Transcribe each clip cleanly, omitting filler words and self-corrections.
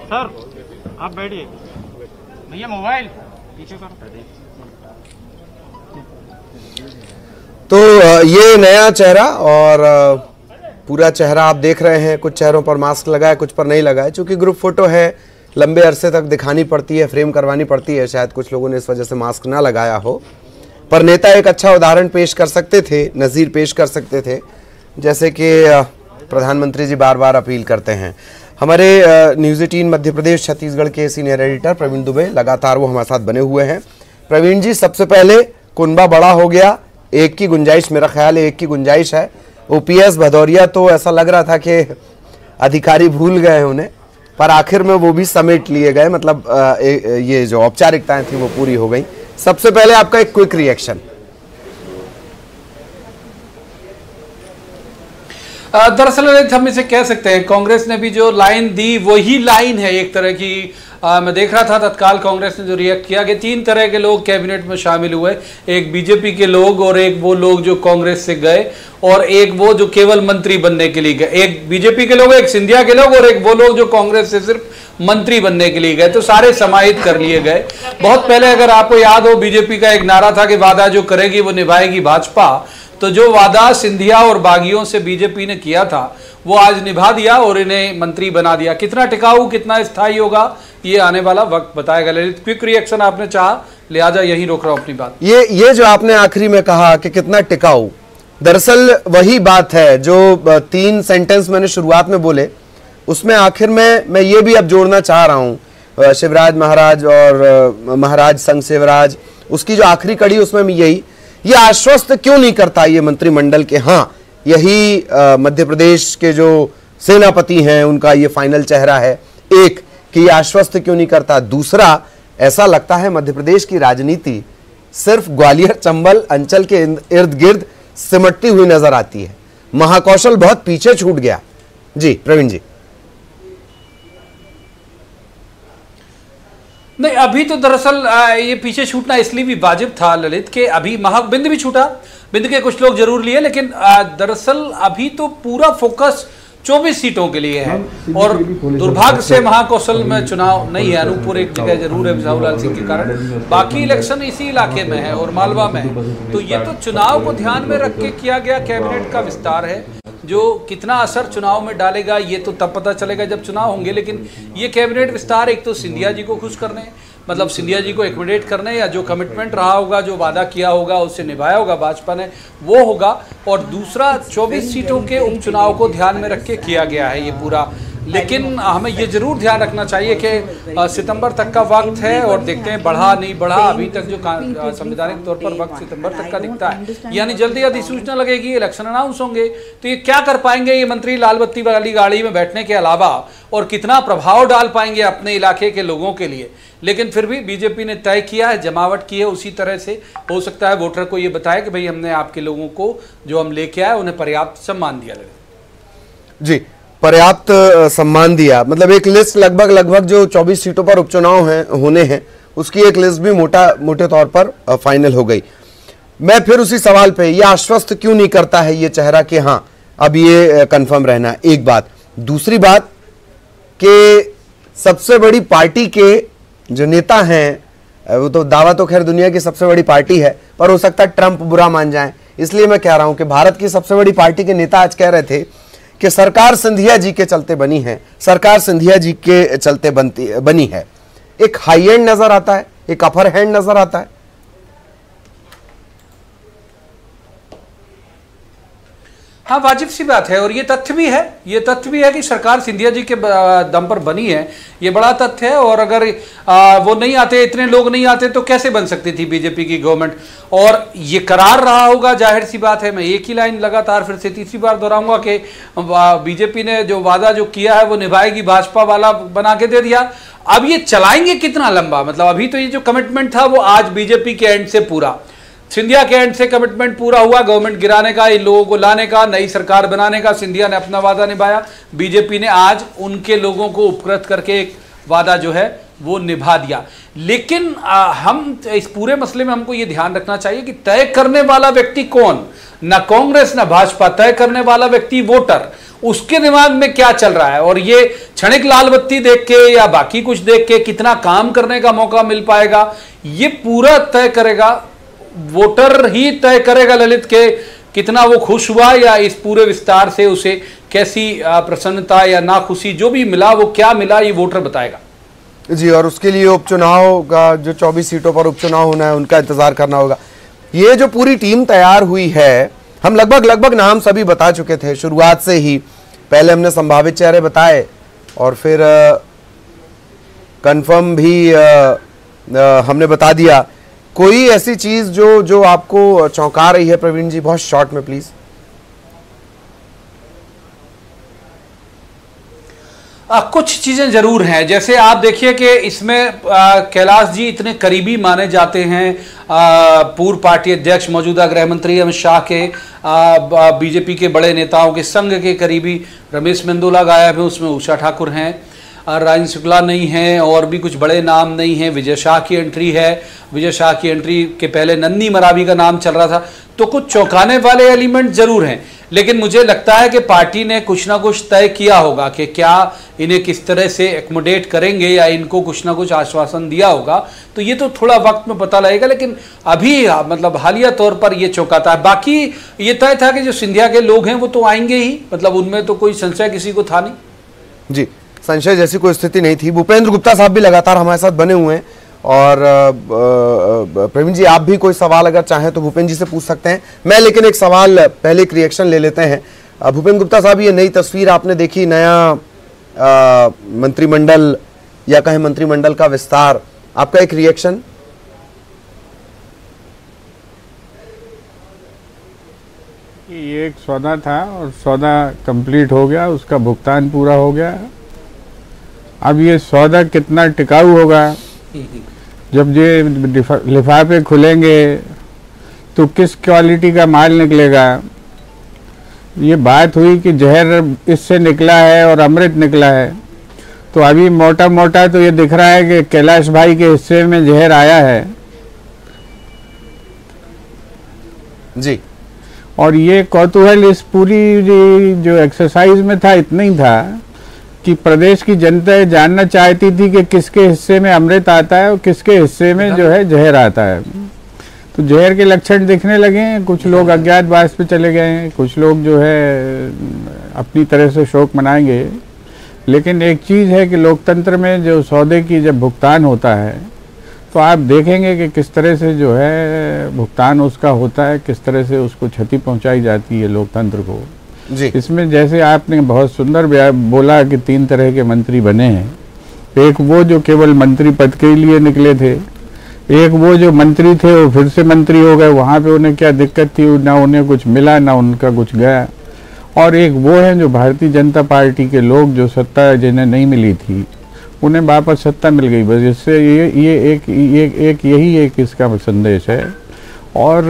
Sir आप बैठिए भैया, मोबाइल पीछे कर। तो ये नया चेहरा और पूरा चेहरा आप देख रहे हैं। कुछ चेहरों पर मास्क लगा है, कुछ पर नहीं लगा है। चूंकि ग्रुप फोटो है, लंबे अरसे तक दिखानी पड़ती है, फ्रेम करवानी पड़ती है, शायद कुछ लोगों ने इस वजह से मास्क ना लगाया हो। पर नेता एक अच्छा उदाहरण पेश कर सकते थे, नज़ीर पेश कर सकते थे, जैसे कि प्रधानमंत्री जी बार बार अपील करते हैं। हमारे न्यूज़ 18 मध्य प्रदेश छत्तीसगढ़ के सीनियर एडिटर प्रवीण दुबे लगातार वो हमारे साथ बने हुए हैं। प्रवीण जी, सबसे पहले कुनबा बड़ा हो गया, एक की गुंजाइश, मेरा ख्याल है एक की गुंजाइश है। ओपीएस भदौरिया तो ऐसा लग रहा था कि अधिकारी भूल गए उन्हें, पर आखिर में वो भी समेट लिए गए। मतलब ये जो औपचारिकताएं थी वो पूरी हो गई। सबसे पहले आपका एक क्विक रिएक्शन। दरअसल हम इसे कह सकते हैं, कांग्रेस ने भी जो लाइन दी वही लाइन है एक तरह की। मैं देख रहा था तत्काल कांग्रेस ने जो रिएक्ट किया कि 3 तरह के लोग कैबिनेट में शामिल हुए, एक बीजेपी के लोग और एक वो लोग जो कांग्रेस से गए और एक वो जो केवल मंत्री बनने के लिए गए। एक बीजेपी के लोग, एक सिंधिया के लोग और एक वो लोग जो कांग्रेस से सिर्फ मंत्री बनने के लिए गए। तो सारे समाहित कर लिए गए। बहुत पहले अगर आपको याद हो, बीजेपी का एक नारा था कि वादा जो करेगी वो निभाएगी भाजपा। तो जो वादा सिंधिया और बागियों से बीजेपी ने किया था वो आज निभा दिया और इन्हें मंत्री बना दिया। कितना टिकाऊ, कितना स्थायी होगा, ये आने वाला वक्त बताएगा। ललित, क्विक रिएक्शन आपने चाहा, लिहाजा यहीं रोक रहा हूं अपनी बात। ये जो आपने आखिरी में कहा कि कितना टिकाऊ, दरअसल वही बात है जो 3 सेंटेंस मैंने शुरुआत में बोले, उसमें आखिर में मैं ये भी अब जोड़ना चाह रहा हूं। शिवराज महाराज और महाराज संघ शिवराज, उसकी जो आखिरी कड़ी, उसमें यही, ये आश्वस्त क्यों नहीं करता ये मंत्रिमंडल के, हाँ यही मध्य प्रदेश के जो सेनापति हैं उनका ये फाइनल चेहरा है। एक कि ये आश्वस्त क्यों नहीं करता, दूसरा ऐसा लगता है मध्य प्रदेश की राजनीति सिर्फ ग्वालियर चंबल अंचल के इर्द गिर्द सिमटती हुई नजर आती है। महाकौशल बहुत पीछे छूट गया। जी प्रवीण जी। नहीं, अभी तो दरअसल ये पीछे छूटना इसलिए भी वाजिब था ललित के अभी बिंद भी छूटा, बिंद के कुछ लोग जरूर लिए, लेकिन दरअसल अभी तो पूरा फोकस 24 सीटों के लिए है। और दुर्भाग्य से महाकौशल में चुनाव नहीं है। अनूपपुर एक जगह जरूर है बिसाहू लाल सिंह के कारण, बाकी इलेक्शन इसी इलाके में है और मालवा में है। तो ये तो चुनाव को ध्यान में रख के किया गया कैबिनेट का विस्तार है। जो कितना असर चुनाव में डालेगा ये तो तब पता चलेगा जब चुनाव होंगे। लेकिन ये कैबिनेट विस्तार एक तो सिंधिया जी को खुश करने, मतलब सिंधिया जी को एक्विडेट करने, या जो कमिटमेंट रहा होगा, जो वादा किया होगा, उससे निभाया होगा भाजपा ने, वो होगा। और दूसरा 24 सीटों के उपचुनाव को ध्यान में रख के किया गया है ये पूरा। लेकिन हमें ये जरूर ध्यान रखना चाहिए कि सितंबर तक का वक्त है और देखते हैं बढ़ा नहीं बढ़ा। अभी तक जो संवैधानिक तौर पर वक्त सितंबर तक का दिखता है, यानी जल्दी अधिसूचना लगेगी, इलेक्शन अनाउंस होंगे। तो ये क्या कर पाएंगे ये मंत्री लाल बत्ती वाली गाड़ी में बैठने के अलावा, और कितना प्रभाव डाल पाएंगे अपने इलाके के लोगों के लिए। लेकिन फिर भी बीजेपी ने तय किया है, जमावट की है, उसी तरह से हो सकता है वोटर को ये बताए कि भाई हमने आपके लोगों को जो हम लेके आए उन्हें पर्याप्त सम्मान दिया। जी, पर्याप्त सम्मान दिया, मतलब एक लिस्ट लगभग जो 24 सीटों पर उपचुनाव होने हैं उसकी एक लिस्ट भी मोटे तौर पर फाइनल हो गई। मैं फिर उसी सवाल पे, ये आश्वस्त क्यों नहीं करता है ये चेहरा कि हाँ अब ये कंफर्म रहना है, एक बात। दूसरी बात कि सबसे बड़ी पार्टी के जो नेता हैं, वो तो दावा तो खैर दुनिया की सबसे बड़ी पार्टी है, पर हो सकता है ट्रंप बुरा मान जाए, इसलिए मैं कह रहा हूं कि भारत की सबसे बड़ी पार्टी के नेता आज कह रहे थे कि सरकार सिंधिया जी के चलते बनी है, सरकार सिंधिया जी के चलते बनी है। एक हाई एंड नजर आता है, एक अपर हैंड नजर आता है। हाँ, वाजिब सी बात है। और ये तथ्य भी है कि सरकार सिंधिया जी के दम पर बनी है, ये बड़ा तथ्य है। और अगर वो नहीं आते, इतने लोग नहीं आते, तो कैसे बन सकती थी बीजेपी की गवर्नमेंट। और ये करार रहा होगा, जाहिर सी बात है। मैं एक ही लाइन लगातार फिर से तीसरी बार दोहराऊंगा कि बीजेपी ने जो वादा जो किया है वो निभाएगी, भाजपा वाला बना के दे दिया। अब ये चलाएंगे कितना लंबा, मतलब अभी तो ये जो कमिटमेंट था वो आज बीजेपी के एंड से पूरा, सिंधिया के एंड से कमिटमेंट पूरा हुआ, गवर्नमेंट गिराने का, इन लोगों को लाने का, नई सरकार बनाने का। सिंधिया ने अपना वादा निभाया, बीजेपी ने आज उनके लोगों को उपकृत करके एक वादा जो है वो निभा दिया। लेकिन हम इस पूरे मसले में हमको ये ध्यान रखना चाहिए कि तय करने वाला व्यक्ति कौन, ना कांग्रेस ना भाजपा, तय करने वाला व्यक्ति वोटर। उसके दिमाग में क्या चल रहा है, और ये क्षणिक लाल बत्ती देख के या बाकी कुछ देख के कितना काम करने का मौका मिल पाएगा, ये पूरा तय करेगा, वोटर ही तय करेगा ललित के कितना वो खुश हुआ या इस पूरे विस्तार से उसे कैसी प्रसन्नता या नाखुशी जो भी मिला, वो क्या मिला ये वोटर बताएगा। जी, और उसके लिए उपचुनाव का जो 24 सीटों पर उपचुनाव होना है उनका इंतजार करना होगा। ये जो पूरी टीम तैयार हुई है, हम लगभग नाम सभी बता चुके थे शुरुआत से ही। पहले हमने संभावित चेहरे बताए और फिर कंफर्म भी हमने बता दिया। कोई ऐसी चीज जो आपको चौंका रही है प्रवीण जी, बहुत शॉर्ट में प्लीज। कुछ चीजें जरूर हैं, जैसे आप देखिए कि इसमें कैलाश जी इतने करीबी माने जाते हैं पूर्व पार्टी अध्यक्ष मौजूदा गृह मंत्री अमित शाह के, बीजेपी के बड़े नेताओं के संघ के करीबी रमेश मेंदोला गायब है, उसमें उषा ठाकुर हैं, राजेंद्र शुक्ला नहीं है, और भी कुछ बड़े नाम नहीं हैं। विजय शाह की एंट्री है, विजय शाह की एंट्री के पहले नन्नी मरावी का नाम चल रहा था। तो कुछ चौंकाने वाले एलिमेंट जरूर हैं, लेकिन मुझे लगता है कि पार्टी ने कुछ ना कुछ तय किया होगा कि क्या इन्हें किस तरह से एकोमोडेट करेंगे या इनको कुछ ना कुछ आश्वासन दिया होगा। तो ये तो थोड़ा वक्त में पता लगेगा, लेकिन अभी मतलब हालिया तौर पर ये चौंकाता है। बाकी ये तय था कि जो सिंधिया के लोग हैं वो तो आएंगे ही, मतलब उनमें तो कोई संशय किसी को था नहीं। जी, संशय जैसी कोई स्थिति नहीं थी। भूपेंद्र गुप्ता साहब भी लगातार हमारे साथ बने हुए हैं, और प्रवीण जी आप भी कोई सवाल अगर चाहें तो भूपेंद्र जी से पूछ सकते हैं। मैं लेकिन एक सवाल पहले एक रिएक्शन ले लेते हैं। भूपेंद्र गुप्ता साहब, ये नई तस्वीर आपने देखी, नया मंत्रिमंडल या कहें मंत्रिमंडल का विस्तार, आपका एक रिएक्शन? ये एक सौदा था और सौदा कंप्लीट हो गया, उसका भुगतान पूरा हो गया। अब ये सौदा कितना टिकाऊ होगा, जब ये लिफाफे खुलेंगे तो किस क्वालिटी का माल निकलेगा। ये बात हुई कि जहर इससे निकला है और अमृत निकला है, तो अभी मोटा मोटा तो ये दिख रहा है कि कैलाश भाई के हिस्से में जहर आया है जी। और ये कौतूहल इस पूरी जो एक्सरसाइज में था इतना ही था कि प्रदेश की जनता जानना चाहती थी कि किसके हिस्से में अमृत आता है और किसके हिस्से में जो है जहर आता है। तो जहर के लक्षण दिखने लगे हैं, कुछ लोग अज्ञातवास पे चले गए हैं, कुछ लोग जो है अपनी तरह से शोक मनाएंगे। लेकिन एक चीज़ है कि लोकतंत्र में जो सौदे की जब भुगतान होता है तो आप देखेंगे कि किस तरह से जो है भुगतान उसका होता है, किस तरह से उसको क्षति पहुंचाई जाती है लोकतंत्र को जी। इसमें जैसे आपने बहुत सुंदर बोला कि 3 तरह के मंत्री बने हैं। एक वो जो केवल मंत्री पद के लिए निकले थे, एक वो जो मंत्री थे वो फिर से मंत्री हो गए, वहाँ पे उन्हें क्या दिक्कत थी, ना उन्हें कुछ मिला ना उनका कुछ गया। और एक वो है जो भारतीय जनता पार्टी के लोग जो सत्ता जिन्हें नहीं मिली थी उन्हें वापस सत्ता मिल गई। बस इससे यही एक इसका संदेश है। और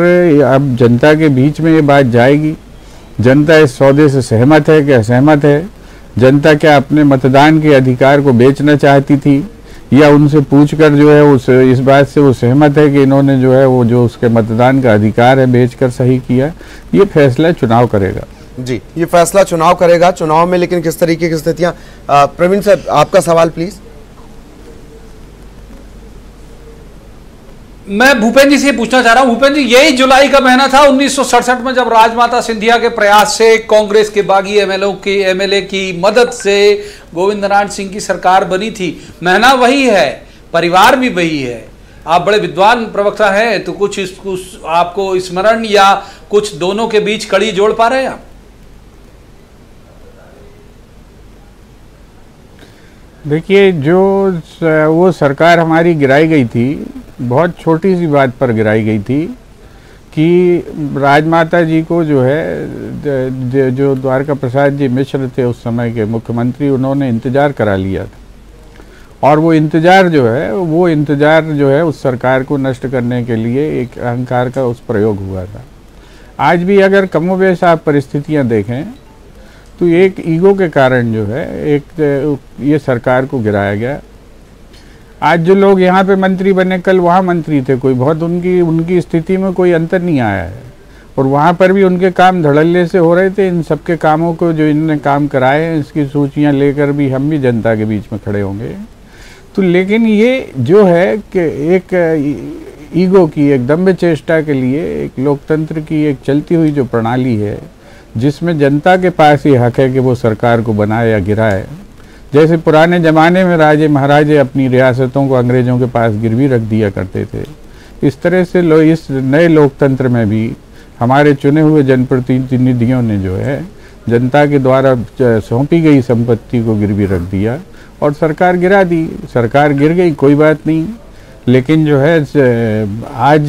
अब जनता के बीच में ये बात जाएगी, जनता इस सौदे से सहमत है कि असहमत है, जनता क्या अपने मतदान के अधिकार को बेचना चाहती थी या उनसे पूछकर जो है उस इस बात से वो सहमत है कि इन्होंने जो है वो जो उसके मतदान का अधिकार है बेचकर सही किया। ये फैसला चुनाव करेगा जी, ये फैसला चुनाव करेगा। चुनाव में लेकिन किस तरीके की स्थितियां, प्रवीण साहब आपका सवाल प्लीज। मैं भूपेंद्र जी से पूछना चाह रहा हूं, भूपेंद्र जी यही जुलाई का महीना था 1967 में जब राजमाता सिंधिया के प्रयास से कांग्रेस के बागी एमएलए की मदद से गोविंद नारायण सिंह की सरकार बनी थी। महीना वही है, परिवार भी वही है। आप बड़े विद्वान प्रवक्ता हैं, तो कुछ आपको स्मरण या कुछ दोनों के बीच कड़ी जोड़ पा रहे हैं आप? देखिए, जो वो सरकार हमारी गिराई गई थी, बहुत छोटी सी बात पर गिराई गई थी कि राजमाता जी को जो है जो द्वारका प्रसाद जी मिश्र थे उस समय के मुख्यमंत्री, उन्होंने इंतज़ार करा लिया था। और वो इंतज़ार जो है उस सरकार को नष्ट करने के लिए एक अहंकार का उस प्रयोग हुआ था। आज भी अगर कमोबेश आप परिस्थितियाँ देखें तो एक ईगो के कारण जो है ये सरकार को गिराया गया। आज जो लोग यहाँ पे मंत्री बने कल वहाँ मंत्री थे, कोई बहुत उनकी स्थिति में कोई अंतर नहीं आया है। और वहाँ पर भी उनके काम धड़ल्ले से हो रहे थे। इन सबके कामों को जो इन्होंने काम कराए हैं, इसकी सूचियाँ लेकर भी हम भी जनता के बीच में खड़े होंगे। तो लेकिन ये जो है कि एक ईगो की, एक दम्भ चेष्टा के लिए, एक लोकतंत्र की एक चलती हुई जो प्रणाली है, जिसमें जनता के पास ही हक है कि वो सरकार को बनाए या गिराए। जैसे पुराने ज़माने में राजे महाराजे अपनी रियासतों को अंग्रेज़ों के पास गिरवी रख दिया करते थे, इस तरह से इस नए लोकतंत्र में भी हमारे चुने हुए जनप्रतिनिधियों ने जो है जनता के द्वारा सौंपी गई संपत्ति को गिरवी रख दिया और सरकार गिरा दी। सरकार गिर गई, कोई बात नहीं, लेकिन जो है आज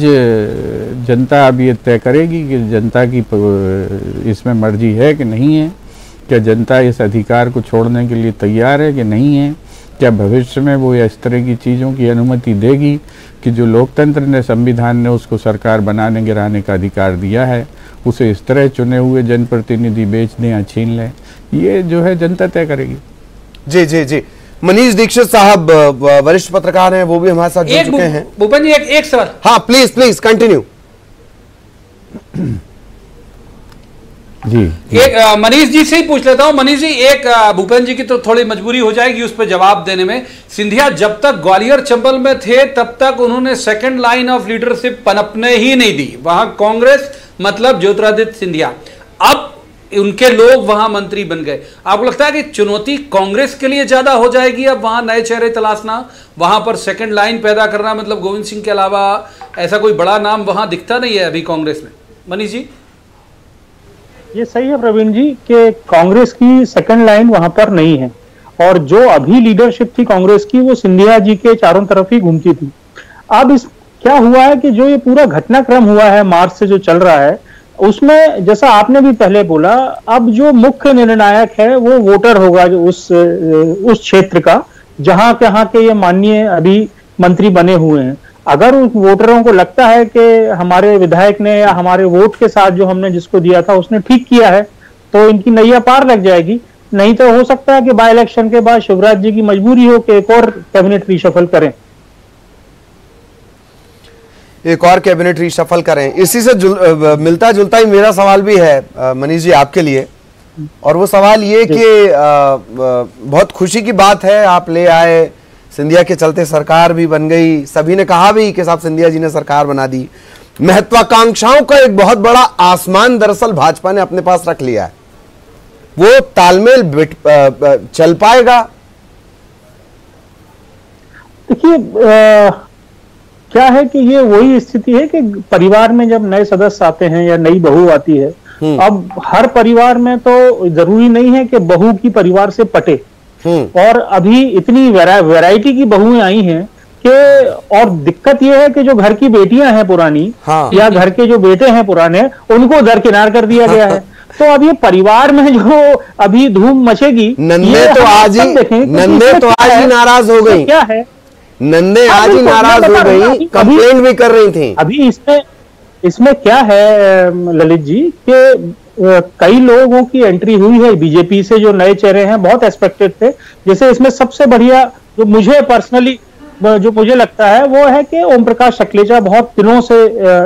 जनता अब ये तय करेगी कि जनता की इसमें मर्जी है कि नहीं है, क्या जनता इस अधिकार को छोड़ने के लिए तैयार है कि नहीं है, क्या भविष्य में वो इस तरह की चीज़ों की अनुमति देगी कि जो लोकतंत्र ने, संविधान ने उसको सरकार बनाने गिराने का अधिकार दिया है, उसे इस तरह चुने हुए जनप्रतिनिधि बेच दें या छीन लें। ये जो है जनता तय करेगी। जी जी जी। मनीष दीक्षित साहब वरिष्ठ पत्रकार हैं, वो भी हमारे साथ जुड़ चुके हैं। भूपेन जी एक सवाल। हाँ प्लीज प्लीज कंटिन्यू। जी, एक मनीष जी से ही पूछ लेता हूं। मनीष जी, एक भूपेन जी की तो थोड़ी मजबूरी हो जाएगी उस पर जवाब देने में। सिंधिया जब तक ग्वालियर चंबल में थे तब तक उन्होंने सेकंड लाइन ऑफ लीडरशिप पनपने ही नहीं दी। वहां कांग्रेस मतलब ज्योतिरादित्य सिंधिया, अब उनके लोग वहां मंत्री बन गए। आपको लगता है कि चुनौती कांग्रेस के लिए ज्यादा हो जाएगी अब वहां नए चेहरे तलाशना, वहां पर सेकंड लाइन पैदा करना? मतलब गोविंद सिंह के अलावा ऐसा कोई बड़ा नाम वहां दिखता नहीं है अभी कांग्रेस में। मनीष जी, ये सही है प्रवीण जी कि कांग्रेस की सेकंड लाइन वहां पर नहीं है, और जो अभी लीडरशिप थी कांग्रेस की वो सिंधिया जी के चारों तरफ ही घूमती थी। अब इस क्या हुआ है कि जो ये पूरा घटनाक्रम हुआ है मार्च से जो चल रहा है, उसमें जैसा आपने भी पहले बोला, अब जो मुख्य निर्णायक है वो वोटर होगा जो उस क्षेत्र का, जहां के ये माननीय अभी मंत्री बने हुए हैं। अगर उस वोटरों को लगता है कि हमारे विधायक ने या हमारे वोट के साथ जो हमने जिसको दिया था उसने ठीक किया है, तो इनकी नैया पार लग जाएगी। नहीं तो हो सकता है कि बाय इलेक्शन के बाद शिवराज जी की मजबूरी हो कि एक और कैबिनेट रिशफल करें। एक और कैबिनेट रिशफल करें। इसी से मिलता जुलता ही मेरा सवाल भी है मनीष जी आपके लिए, और वो सवाल ये कि बहुत खुशी की बात है आप ले आए, सिंधिया के चलते सरकार भी बन गई, सभी ने कहा भी कि साहब सिंधिया जी ने सरकार बना दी। महत्वाकांक्षाओं का एक बहुत बड़ा आसमान दरअसल भाजपा ने अपने पास रख लिया है, वो तालमेल चल पाएगा? देखिए क्या है कि ये वही स्थिति है कि परिवार में जब नए सदस्य आते हैं या नई बहू आती है, अब हर परिवार में तो जरूरी नहीं है कि बहू की परिवार से पटे, और अभी इतनी वैरायटी की बहुएं आई हैं कि, और दिक्कत यह है कि जो घर की बेटियां हैं पुरानी, हाँ, या घर के जो बेटे हैं पुराने, उनको दरकिनार कर दिया गया है। तो अब ये परिवार में जो अभी धूम मचेगी, नन्हे तो आज ही नाराज हो गई। क्या है, नन्हे आज ही नाराज हो गई, कंप्लेंट भी कर रही थी। अभी इसमें क्या है ललित जी कि कई लोगों की एंट्री हुई है बीजेपी से, जो नए चेहरे हैं बहुत एक्सपेक्टेड थे। जैसे इसमें सबसे बढ़िया जो मुझे पर्सनली जो मुझे लगता है वो है कि ओम प्रकाश सकलेचा बहुत दिनों से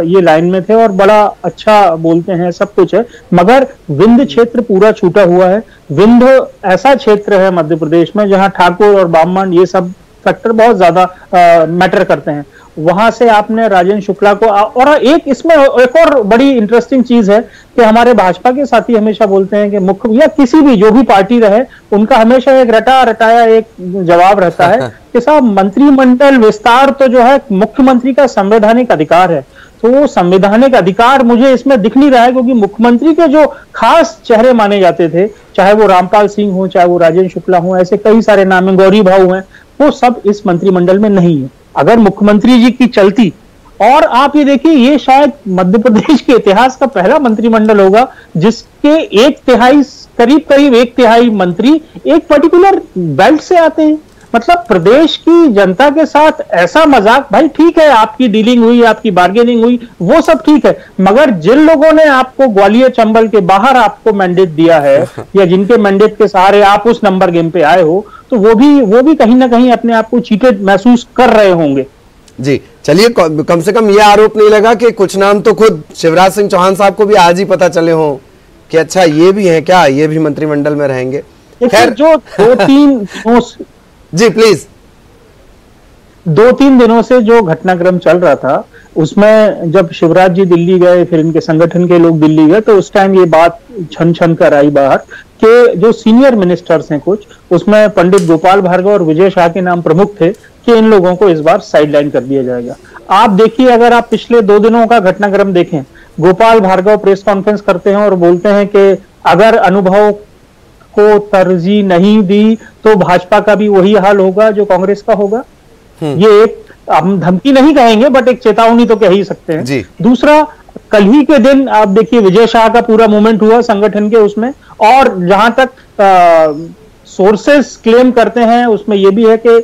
ये लाइन में थे और बड़ा अच्छा बोलते हैं, सब कुछ है, मगर विंध्य क्षेत्र पूरा छूटा हुआ है। विंध्य ऐसा क्षेत्र है मध्य प्रदेश में जहां ठाकुर और ब्राह्मण ये सब फैक्टर बहुत ज्यादा मैटर करते हैं। वहां से आपने राजेंद्र शुक्ला को, और एक इसमें एक और बड़ी इंटरेस्टिंग चीज है कि हमारे भाजपा के साथी हमेशा बोलते हैं कि मुख्य या किसी भी जो भी पार्टी रहे, उनका हमेशा एक रटा रटाया एक जवाब रहता है कि साहब मंत्रिमंडल विस्तार तो जो है मुख्यमंत्री का संवैधानिक अधिकार है। तो वो संवैधानिक अधिकार मुझे इसमें दिख नहीं रहा है, क्योंकि मुख्यमंत्री के जो खास चेहरे माने जाते थे, चाहे वो रामपाल सिंह हो, चाहे वो राजेंद्र शुक्ला हो, ऐसे कई सारे नाम हैं, गौरी भाऊ हैं, वो सब इस मंत्रिमंडल में नहीं है। अगर मुख्यमंत्री जी की चलती, और आप ये देखिए ये शायद मध्य प्रदेश के इतिहास का पहला मंत्रिमंडल होगा जिसके करीब एक तिहाई मंत्री एक पर्टिकुलर बेल्ट से आते हैं। मतलब प्रदेश की जनता के साथ ऐसा मजाक, भाई ठीक है आपकी डीलिंग हुई, आपकी बार्गेनिंग हुई, वो सब ठीक है, मगर जिन लोगों ने आपको ग्वालियर चंबल के बाहर आपको मैंडेट दिया है या जिनके मैंडेट के सहारे आप उस नंबर गेम पे आए हो, तो वो भी कहीं ना कहीं अपने आप को चीटेड महसूस कर रहे होंगे। जी चलिए, कम से कम ये आरोप नहीं लगा कि कुछ नाम तो खुद शिवराज सिंह चौहान साहब को भी आज ही पता चले हों कि अच्छा ये भी है क्या, ये भी मंत्रिमंडल में रहेंगे। खैर जो 2-3 दिनों से जी प्लीज 2-3 दिनों से जो घटनाक्रम चल रहा था उसमें जब शिवराज जी दिल्ली गए, फिर इनके संगठन के लोग दिल्ली गए, तो उस टाइम ये बात छन छन कर आई बाहर कि जो सीनियर मिनिस्टर्स हैं कुछ, उसमें पंडित गोपाल भार्गव और विजय शाह के नाम प्रमुख थे कि इन लोगों को इस बार साइडलाइन कर दिया जाएगा। आप देखिए, अगर आप पिछले 2 दिनों का घटनाक्रम देखें, गोपाल भार्गव प्रेस कॉन्फ्रेंस करते हैं और बोलते हैं कि अगर अनुभव को तरजीह नहीं दी तो भाजपा का भी वही हाल होगा जो कांग्रेस का होगा। ये एक, हम धमकी नहीं कहेंगे बट एक चेतावनी तो कह ही सकते हैं। दूसरा, कल ही के दिन आप देखिए विजय शाह का पूरा मूवमेंट हुआ संगठन के उसमें, और जहां तक सोर्सेस क्लेम करते हैं उसमें यह भी है कि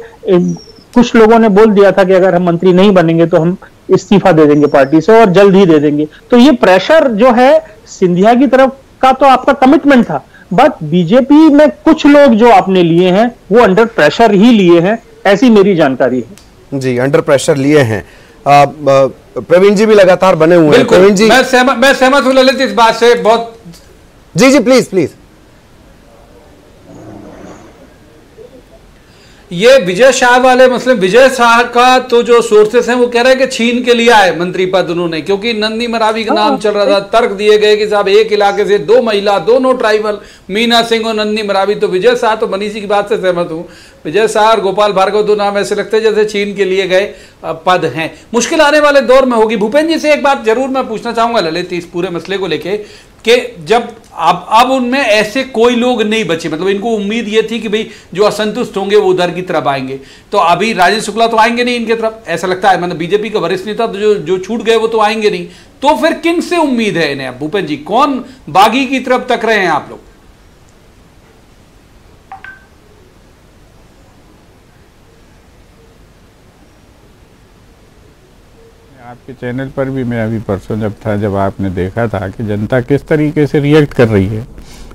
कुछ लोगों ने बोल दिया था कि अगर हम मंत्री नहीं बनेंगे तो हम इस्तीफा दे देंगे पार्टी से और जल्द ही दे देंगे। तो ये प्रेशर जो है सिंधिया की तरफ का तो आपका कमिटमेंट था, बट बीजेपी में कुछ लोग जो आपने लिए हैं वो अंडर प्रेशर ही लिए हैं, ऐसी मेरी जानकारी है। जी, अंडर प्रेशर लिए हैं। प्रवीण जी भी लगातार बने हुए हैं। प्रवीण जी, मैं सहमत हूं ललित इस बात से बहुत। जी प्लीज। ये विजय शाह वाले मसले, विजय शाह का तो जो सोर्सेस हैं वो कह रहे हैं कि छीन के लिया है मंत्री पद उन्होंने, क्योंकि नंदी मरावी का नाम चल रहा था। तर्क दिए गए कि साहब एक इलाके से 2 महिला, दोनों ट्राइबल, मीना सिंह और नंदी मरावी। तो विजय शाह, तो मनीष जी की बात से सहमत हूं, विजय शाह और गोपाल भार्गव 2 नाम ऐसे लगते हैं जैसे छीन के लिए गए पद हैं। मुश्किल आने वाले दौर में होगी। भूपेंद्र जी से एक बात जरूर मैं पूछना चाहूंगा ललित, इस पूरे मसले को लेके कि जब अब उनमें ऐसे कोई लोग नहीं बचे, मतलब इनको उम्मीद ये थी कि भाई जो असंतुष्ट होंगे वो उधर की तरफ आएंगे, तो अभी राजेंद्र शुक्ला तो आएंगे नहीं इनके तरफ, ऐसा लगता है, मतलब बीजेपी का वरिष्ठ नेता तो जो छूट गए वो तो आएंगे नहीं, तो फिर किन से उम्मीद है इन्हें? भूपेंद्र जी, कौन बागी की तरफ तक रहे हैं आप लोग? आपके चैनल पर भी मैं अभी परसों जब था, जब आपने देखा था कि जनता किस तरीके से रिएक्ट कर रही है।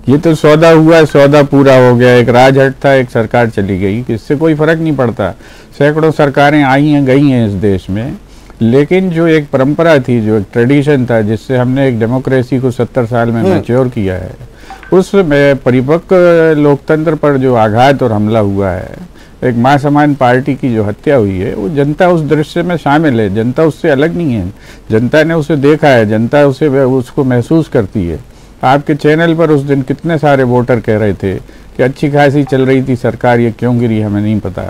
ये तो सौदा हुआ, सौदा पूरा हो गया, एक राजहट था, एक सरकार चली गई, इससे कोई फर्क नहीं पड़ता। सैकड़ों सरकारें आई हैं गई हैं इस देश में, लेकिन जो एक परंपरा थी, जो एक ट्रेडिशन था, जिससे हमने एक डेमोक्रेसी को 70 साल में मैच्योर किया है, उस परिपक्व लोकतंत्र पर जो आघात और हमला हुआ है, एक मां समान पार्टी की जो हत्या हुई है, वो जनता उस दृश्य में शामिल है। जनता उससे अलग नहीं है, जनता ने उसे देखा है, जनता उसको महसूस करती है। आपके चैनल पर उस दिन कितने सारे वोटर कह रहे थे कि अच्छी खासी चल रही थी सरकार, ये क्यों गिरी हमें नहीं पता।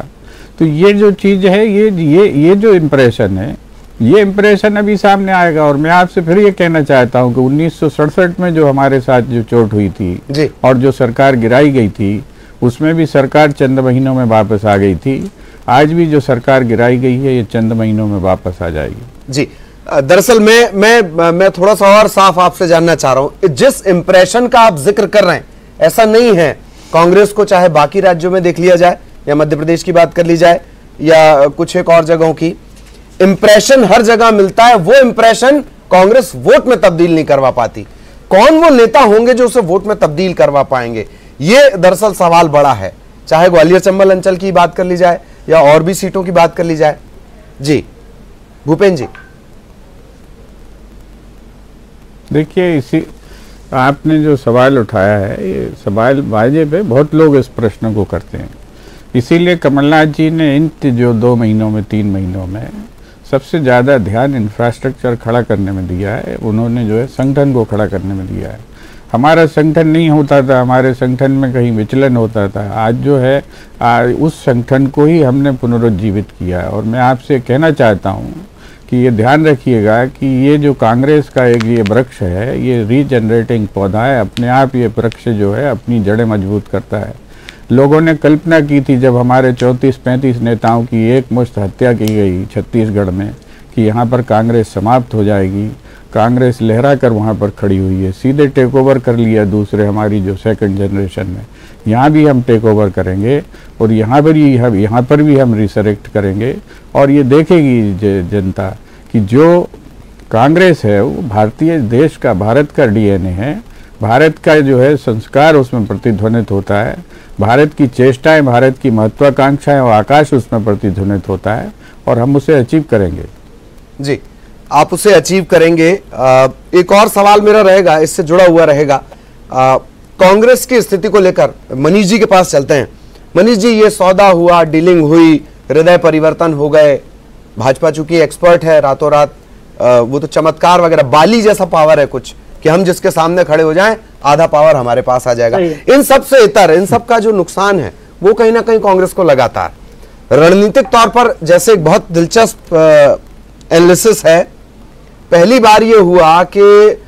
तो ये जो चीज़ है, ये जो इम्प्रेशन है, ये इम्प्रेशन अभी सामने आएगा। और मैं आपसे फिर ये कहना चाहता हूँ कि 1967 में जो हमारे साथ जो चोट हुई थी और जो सरकार गिराई गई थी, उसमें भी सरकार चंद महीनों में वापस आ गई थी। आज भी जो सरकार गिराई गई है, ये चंद महीनों में वापस आ जाएगी। जी, दरअसल मैं थोड़ा सा और साफ आपसे जानना चाह रहा हूं, जिस इंप्रेशन का आप जिक्र कर रहे हैं, ऐसा नहीं है कांग्रेस को, चाहे बाकी राज्यों में देख लिया जाए या मध्य प्रदेश की बात कर ली जाए या कुछ एक और जगहों की, इंप्रेशन हर जगह मिलता है। वो इंप्रेशन कांग्रेस वोट में तब्दील नहीं करवा पाती। कौन वो नेता होंगे जो उसे वोट में तब्दील करवा पाएंगे, ये दरअसल सवाल बड़ा है। चाहे ग्वालियर चंबल अंचल की बात कर ली जाए या और भी सीटों की बात कर ली जाए। जी भूपेंद्र जी, देखिए, इसी आपने जो सवाल उठाया है, ये सवाल वाजिब है, बहुत लोग इस प्रश्न को करते हैं। इसीलिए कमलनाथ जी ने इन जो 2 महीनों में 3 महीनों में सबसे ज़्यादा ध्यान इंफ्रास्ट्रक्चर खड़ा करने में दिया है। उन्होंने जो है संगठन को खड़ा करने में दिया है। हमारा संगठन नहीं होता था, हमारे संगठन में कहीं विचलन होता था, आज जो है उस संगठन को ही हमने पुनरुज्जीवित किया। और मैं आपसे कहना चाहता हूँ कि ये ध्यान रखिएगा कि ये जो कांग्रेस का एक ये वृक्ष है, ये रीजनरेटिंग पौधा है। अपने आप ये वृक्ष जो है अपनी जड़ें मजबूत करता है। लोगों ने कल्पना की थी जब हमारे 34-35 नेताओं की एक मुश्त हत्या की गई छत्तीसगढ़ में कि यहाँ पर कांग्रेस समाप्त हो जाएगी। कांग्रेस लहरा कर वहाँ पर खड़ी हुई है, सीधे टेक ओवर कर लिया दूसरे हमारी जो सेकंड जनरेशन में। यहाँ भी हम टेक ओवर करेंगे और यहाँ पर भी हम रिसरेक्ट करेंगे। और ये देखेगी जनता कि जो कांग्रेस है वो भारतीय देश का, भारत का डीएनए है, भारत का जो है संस्कार उसमें प्रतिध्वनित होता है, भारत की चेष्टाएं, भारत की महत्वाकांक्षाएं और आकाश उसमें प्रतिध्वनित होता है। और हम उसे अचीव करेंगे। जी, आप उसे अचीव करेंगे। एक और सवाल मेरा रहेगा, इससे जुड़ा हुआ रहेगा, कांग्रेस की स्थिति को लेकर मनीष जी के पास चलते हैं। मनीष जी, ये सौदा हुआ, डीलिंग हुई, हृदय परिवर्तन हो गए, भाजपा चूंकि एक्सपर्ट है, रातों रात वो तो चमत्कार वगैरह, बाली जैसा पावर है कुछ, कि हम जिसके सामने खड़े हो जाएं आधा पावर हमारे पास आ जाएगा। इन सब से इतर, इन सब का जो नुकसान है वो कहीं ना कहीं कांग्रेस को लगातार रणनीतिक तौर पर, जैसे एक बहुत दिलचस्प एनालिसिस है, पहली बार ये हुआ कि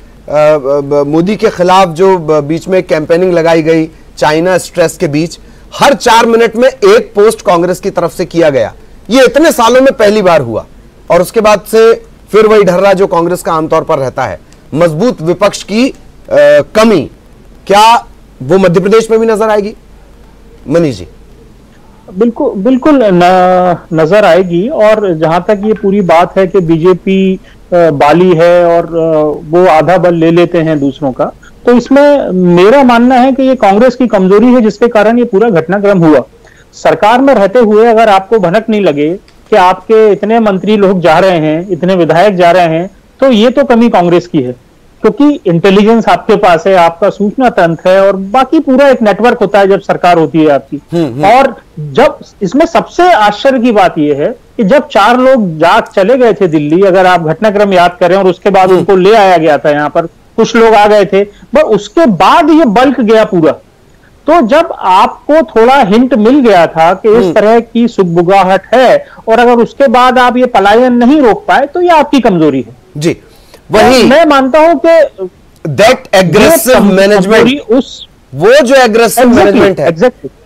मोदी के खिलाफ जो बीच में कैंपेनिंग लगाई गई चाइना स्ट्रेस के बीच, हर 4 मिनट में एक पोस्ट कांग्रेस की तरफ से किया गया। ये इतने सालों में पहली बार हुआ, और उसके बाद से फिर वही ढर्रा जो कांग्रेस का आमतौर पर रहता है, मजबूत विपक्ष की कमी। क्या वो मध्य प्रदेश में भी नजर आएगी मनीष जी? बिल्कुल बिल्कुल नजर आएगी। और जहां तक ये पूरी बात है कि बीजेपी बाली है और वो आधा बल ले लेते हैं दूसरों का, तो इसमें मेरा मानना है कि ये कांग्रेस की कमजोरी है, जिसके कारण ये पूरा घटनाक्रम हुआ। सरकार में रहते हुए अगर आपको भनक नहीं लगे कि आपके इतने मंत्री लोग जा रहे हैं, इतने विधायक जा रहे हैं, तो ये तो कमी कांग्रेस की है, क्योंकि इंटेलिजेंस आपके पास है, आपका सूचना तंत्र है, और बाकी पूरा एक नेटवर्क होता है जब सरकार होती है आपकी। और जब इसमें सबसे आश्चर्य की बात यह है कि जब 4 लोग जाग चले गए थे दिल्ली, अगर आप घटनाक्रम याद करें, और उसके बाद उनको ले आया गया था यहाँ पर, कुछ लोग आ गए थे, पर उसके बाद ये बल्क गया पूरा। तो जब आपको थोड़ा हिंट मिल गया था कि इस तरह की सुगबुगाहट है, और अगर उसके बाद आप ये पलायन नहीं रोक पाए, तो ये आपकी कमजोरी है। जी, वही मैं मानता हूं कि दैट एग्रेसिव मैनेजमेंट, वो जो एग्रेसिव मैनेजमेंट है,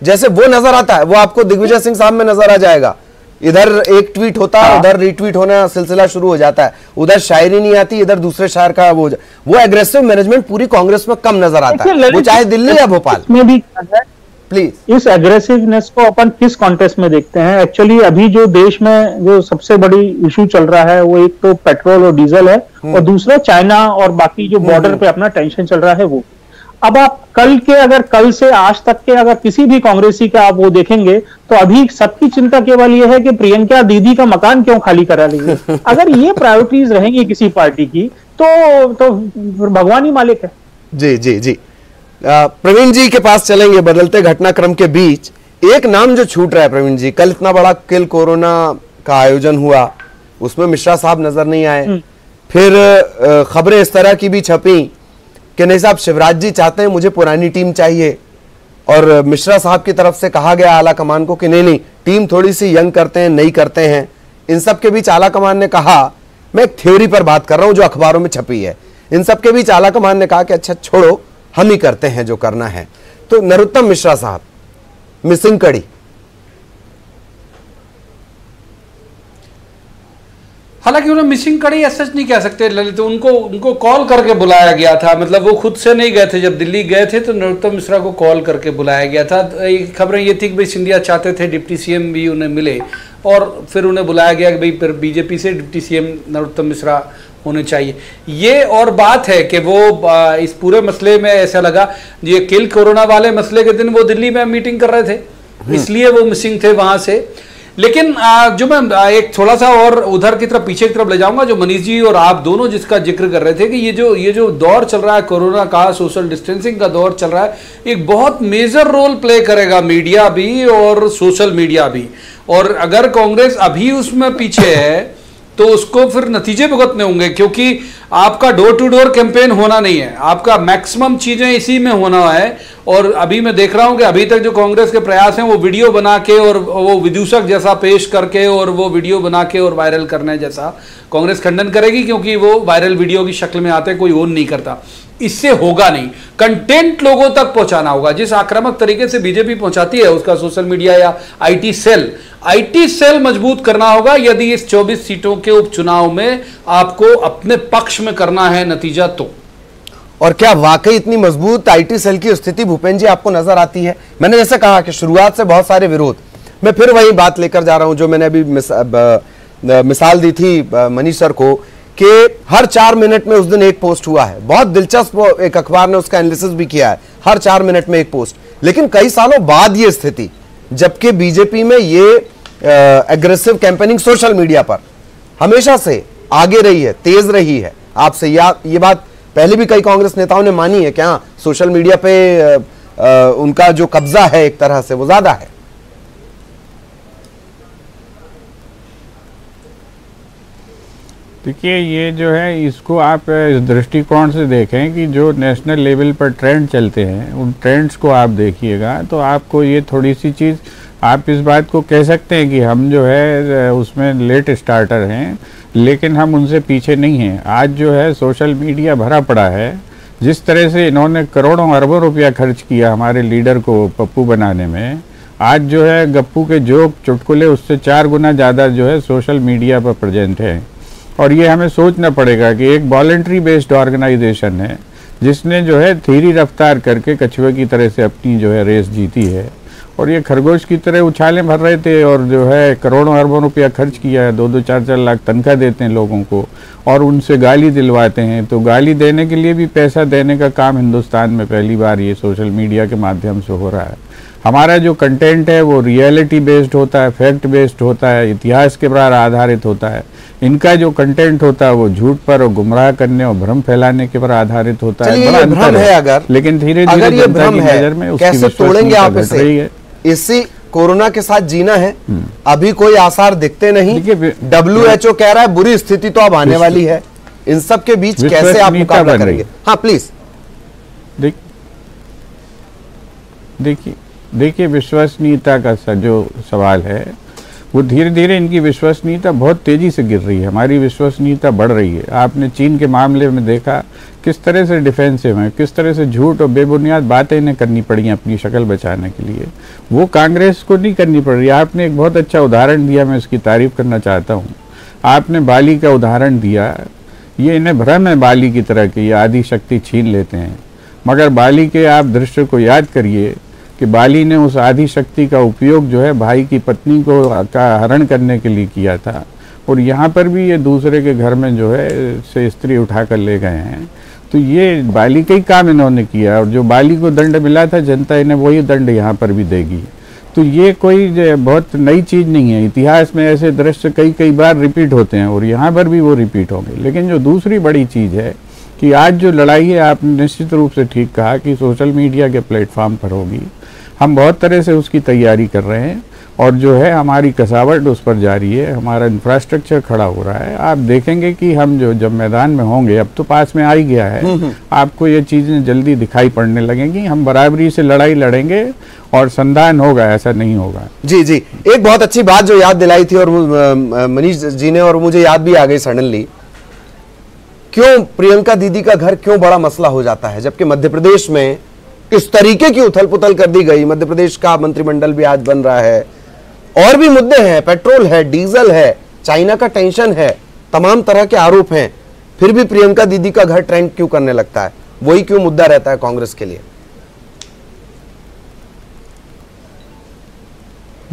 जैसे वो नजर आता है, वो आपको दिग्विजय सिंह साहब में नजर आ जाएगा। इधर एक ट्वीट होता है, उधर रीट्वीट होना सिलसिला शुरू हो जाता है, उधर शायरी नहीं आती, इधर दूसरे शायर का वो एग्रेसिव मैनेजमेंट पूरी कांग्रेस में कम नजर आता है, वो चाहे दिल्ली या भोपाल में भी। प्लीज, इस एग्रेसिवनेस को अपन किस कॉन्टेक्स्ट में देखते हैं? एक्चुअली अभी जो देश में जो सबसे बड़ी इशू चल रहा है, वो एक तो पेट्रोल और डीजल है, और दूसरा चाइना और बाकी जो बॉर्डर पे अपना टेंशन चल रहा है वो। अब आप कल से आज तक के अगर किसी भी कांग्रेसी का आप वो देखेंगे, तो अभी सबकी चिंता केवल ये है कि प्रियंका दीदी का मकान क्यों खाली करा लेंगे। अगर ये प्रायोरिटीज रहेंगी किसी पार्टी की, तो भगवान ही मालिक है। जी जी जी, प्रवीण जी के पास चलेंगे। बदलते घटनाक्रम के बीच एक नाम जो छूट रहा है प्रवीण जी, कल इतना बड़ा किल कोरोना का आयोजन हुआ, उसमें मिश्रा साहब नजर नहीं आए। फिर खबरें इस तरह की भी छपी कि नहीं साहब, शिवराज जी चाहते हैं मुझे पुरानी टीम चाहिए, और मिश्रा साहब की तरफ से कहा गया आला कमान को कि नहीं, टीम थोड़ी सी यंग करते हैं, नई करते हैं। इन सब के बीच आला कमान ने कहा, मैं एक थ्योरी पर बात कर रहा हूं जो अखबारों में छपी है, इन सब के बीच आला कमान ने कहा कि अच्छा छोड़ो, हम ही करते हैं जो करना है। तो नरोत्तम मिश्रा साहब मिसिंग कड़ी। हालांकि उन्हें मिसिंग कड़ी ऐसा नहीं कह सकते ललित, उनको कॉल करके बुलाया गया था, मतलब वो खुद से नहीं गए थे। जब दिल्ली गए थे तो नरोत्तम मिश्रा को कॉल करके बुलाया गया था। खबरें ये थी कि भाई सिंधिया चाहते थे, डिप्टी सीएम भी उन्हें मिले, और फिर उन्हें बुलाया गया कि भाई फिर बीजेपी से डिप्टी सीएम नरोत्तम मिश्रा होने चाहिए। ये और बात है कि वो इस पूरे मसले में ऐसा लगा, ये किल कोरोना वाले मसले के दिन वो दिल्ली में मीटिंग कर रहे थे, इसलिए वो मिसिंग थे वहां से। लेकिन जो मैं एक थोड़ा सा और उधर की तरफ, पीछे की तरफ ले जाऊंगा, जो मनीष जी और आप दोनों जिसका जिक्र कर रहे थे कि ये जो दौर चल रहा है कोरोना का, सोशल डिस्टेंसिंग का दौर चल रहा है, एक बहुत मेजर रोल प्ले करेगा मीडिया भी और सोशल मीडिया भी। और अगर कांग्रेस अभी उसमें पीछे है तो उसको फिर नतीजे भुगतने होंगे, क्योंकि आपका डोर टू डोर कैंपेन होना नहीं है, आपका मैक्सिमम चीजें इसी में होना है। और अभी मैं देख रहा हूं कि अभी तक जो कांग्रेस के प्रयास हैं वो वीडियो बना के और वो विदूषक जैसा पेश करके और वो वीडियो बना के और वायरल करने जैसा, कांग्रेस खंडन करेगी क्योंकि वो वायरल वीडियो की शक्ल में आते, कोई ओन नहीं करता। इससे होगा नहीं, कंटेंट लोगों तक पहुंचाना होगा। जिस आक्रामक तरीके से बीजेपी पहुंचाती है उसका सोशल मीडिया या आईटी सेल मजबूत करना होगा, यदि इस 24 सीटों के उपचुनाव में आपको अपने पक्ष में करना है नतीजा तो। और क्या वाकई इतनी मजबूत आईटी सेल की स्थिति भूपेंद्र जी आपको नजर आती है? मैंने जैसे कहा कि शुरुआत से बहुत सारे विरोध, मैं फिर वही बात लेकर जा रहा हूं जो मैंने अभी मिसाल दी थी मनीष सर को, कि हर 4 मिनट में उस दिन एक पोस्ट हुआ है। बहुत दिलचस्प, एक अखबार ने उसका एनालिसिस भी किया है, हर 4 मिनट में एक पोस्ट। लेकिन कई सालों बाद ये स्थिति, जबकि बीजेपी में ये एग्रेसिव कैंपेनिंग सोशल मीडिया पर हमेशा से आगे रही है, तेज रही है। आपसे ये बात पहले भी कई कांग्रेस नेताओं ने मानी है क्या? सोशल मीडिया पे उनका जो कब्जा है एक तरह से वो ज्यादा है। देखिए, ये जो है इसको आप इस दृष्टिकोण से देखें कि जो नेशनल लेवल पर ट्रेंड चलते हैं उन ट्रेंड्स को आप देखिएगा तो आपको ये थोड़ी सी चीज़, आप इस बात को कह सकते हैं कि हम जो है उसमें लेट स्टार्टर हैं, लेकिन हम उनसे पीछे नहीं हैं। आज जो है सोशल मीडिया भरा पड़ा है। जिस तरह से इन्होंने करोड़ों अरबों रुपया खर्च किया हमारे लीडर को पप्पू बनाने में, आज जो है गप्पू के जोक चुटकुले उससे 4 गुना ज़्यादा जो है सोशल मीडिया पर प्रेजेंट है। और ये हमें सोचना पड़ेगा कि एक वॉलंटरी बेस्ड ऑर्गेनाइजेशन है जिसने जो है धीरे रफ्तार करके कछुए की तरह से अपनी जो है रेस जीती है, और ये खरगोश की तरह उछालें भर रहे थे और जो है करोड़ों अरबों रुपया खर्च किया है, 2-2, 4-4 लाख तनख्वाह देते हैं लोगों को और उनसे गाली दिलवाते हैं। तो गाली देने के लिए भी पैसा देने का काम हिंदुस्तान में पहली बार ये सोशल मीडिया के माध्यम से हो रहा है। हमारा जो कंटेंट है वो रियलिटी बेस्ड होता है, फैक्ट बेस्ड होता है, इतिहास के पर आधारित होता है। इनका जो कंटेंट होता है वो झूठ पर और गुमराह करने और भ्रम फैलाने के पर आधारित होता है। बड़ा अंतर है, अगर लेकिन धीरे धीरे जनता की नजर में उसकी कैसे तोड़ेंगे आप घट रही है। इसी कोरोना के साथ जीना है, अभी कोई आसार दिखते नहीं। WHO कह रहा है बुरी स्थिति तो अब आने वाली है। इन सब के बीच कैसे आप मुकाबला करेंगे? हाँ प्लीज। देखिए विश्वसनीयता का जो सवाल है वो धीरे धीरे इनकी विश्वसनीयता बहुत तेजी से गिर रही है। हमारी विश्वसनीयता बढ़ रही है। आपने चीन के मामले में देखा किस तरह से डिफेंसिव है, किस तरह से झूठ और बेबुनियाद बातें इन्हें करनी पड़ी हैं अपनी शक्ल बचाने के लिए। वो कांग्रेस को नहीं करनी पड़ रही। आपने एक बहुत अच्छा उदाहरण दिया, मैं इसकी तारीफ करना चाहता हूँ। आपने बाली का उदाहरण दिया। ये इन्हें भ्रम है बाली की तरह कि ये आदि शक्ति छीन लेते हैं, मगर बाली के आप दृश्य को याद करिए कि बाली ने उस आदि शक्ति का उपयोग जो है भाई की पत्नी को का हरण करने के लिए किया था, और यहाँ पर भी ये दूसरे के घर में जो है से स्त्री उठा कर ले गए हैं। तो ये बाली का ही काम इन्होंने किया, और जो बाली को दंड मिला था जनता इन्हें वही दंड यहाँ पर भी देगी। तो ये कोई बहुत नई चीज़ नहीं है। इतिहास में ऐसे दृश्य कई बार रिपीट होते हैं और यहाँ पर भी वो रिपीट होंगे। लेकिन जो दूसरी बड़ी चीज़ है कि आज जो लड़ाई है, आपने निश्चित रूप से ठीक कहा कि सोशल मीडिया के प्लेटफॉर्म पर होगी। हम बहुत तरह से उसकी तैयारी कर रहे हैं और जो है हमारी कसावट उस पर जारी है। हमारा इंफ्रास्ट्रक्चर खड़ा हो रहा है। आप देखेंगे कि हम जब मैदान में होंगे, अब तो पास में आ ही गया है, आपको ये चीज़ें जल्दी दिखाई पड़ने लगेंगी। हम बराबरी से लड़ाई लड़ेंगे और संधान होगा, ऐसा नहीं होगा। जी जी, एक बहुत अच्छी बात जो याद दिलाई थी और मनीष जी ने, और मुझे याद भी आ गई सडनली, क्यों प्रियंका दीदी का घर क्यों बड़ा मसला हो जाता है, जबकि मध्य प्रदेश में इस तरीके की उथल पुथल कर दी गई। मध्य प्रदेश का मंत्रिमंडल भी आज बन रहा है, और भी मुद्दे हैं, पेट्रोल है, डीजल है, चाइना का टेंशन है, तमाम तरह के आरोप हैं, फिर भी प्रियंका दीदी का घर ट्रेंड क्यों करने लगता है? वही क्यों मुद्दा रहता है कांग्रेस के लिए?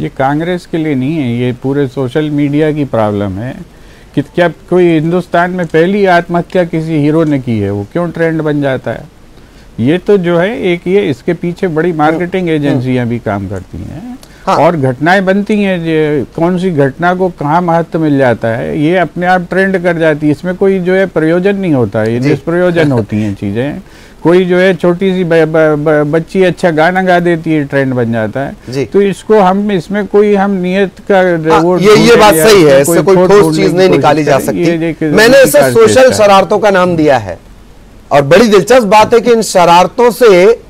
ये कांग्रेस के लिए नहीं है, ये पूरे सोशल मीडिया की प्रॉब्लम है कि क्या कोई हिंदुस्तान में पहली आत्महत्या किसी हीरो ने की है, वो क्यों ट्रेंड बन जाता है? ये तो जो है एक ये इसके पीछे बड़ी मार्केटिंग एजेंसियां भी काम करती हैं। हाँ। और घटनाएं बनती हैं, कौन सी घटना को कहाँ महत्व मिल जाता है, ये अपने आप ट्रेंड कर जाती है। इसमें कोई जो है प्रयोजन नहीं होता, ये निष्प्रयोजन होती हैं चीज़ें। कोई जो है छोटी सी बच्ची अच्छा गाना गा देती है, ट्रेंड बन जाता है। तो इसको हम इसमें कोई हम नियत का वो ये बात सही है, इससे कोई ठोस चीज नहीं निकाली जा सकती। मैंने इसे सोशल शरारतों का नाम दिया है, और बड़ी दिलचस्प बात है कि इन शरारतों से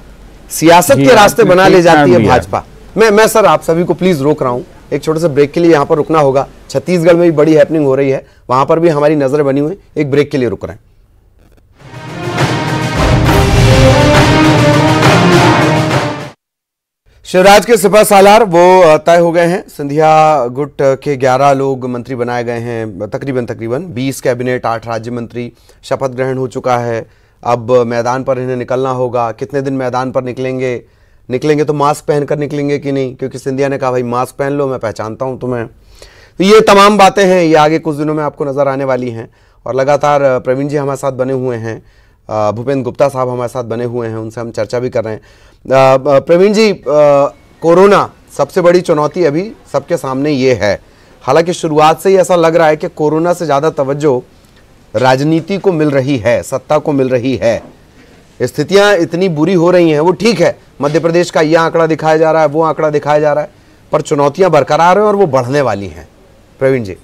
सियासत के रास्ते बना ले जाती है भाजपा। मैं सर आप सभी को प्लीज रोक रहा हूं, एक छोटे से ब्रेक के लिए यहां पर रुकना होगा। छत्तीसगढ़ में भी बड़ी हैपनिंग हो रही है, वहां पर भी हमारी नजर बनी हुई, एक ब्रेक के लिए रुक रहे हैं। शिवराज के सिपह सालार वो तय हो गए हैं। सिंधिया गुट के 11 लोग मंत्री बनाए गए हैं, तकरीबन 20 कैबिनेट, 8 राज्य मंत्री, शपथ ग्रहण हो चुका है। अब मैदान पर इन्हें निकलना होगा। कितने दिन मैदान पर निकलेंगे तो मास्क पहनकर निकलेंगे कि नहीं, क्योंकि सिंधिया ने कहा भाई मास्क पहन लो, मैं पहचानता हूं तुम्हें। तो ये तमाम बातें हैं, ये आगे कुछ दिनों में आपको नजर आने वाली हैं। और लगातार प्रवीण जी हमारे साथ बने हुए हैं, भूपेंद्र गुप्ता साहब हमारे साथ बने हुए हैं, उनसे हम चर्चा भी कर रहे हैं। प्रवीण जी, कोरोना सबसे बड़ी चुनौती अभी सबके सामने ये है। हालांकि शुरुआत से ही ऐसा लग रहा है कि कोरोना से ज़्यादा तवज्जो राजनीति को मिल रही है, सत्ता को मिल रही है। स्थितियां इतनी बुरी हो रही हैं, वो ठीक है, मध्य प्रदेश का यह आंकड़ा दिखाया जा रहा है, वो आंकड़ा दिखाया जा रहा है, पर चुनौतियां बरकरार हैं और वो बढ़ने वाली हैं। प्रवीण जी।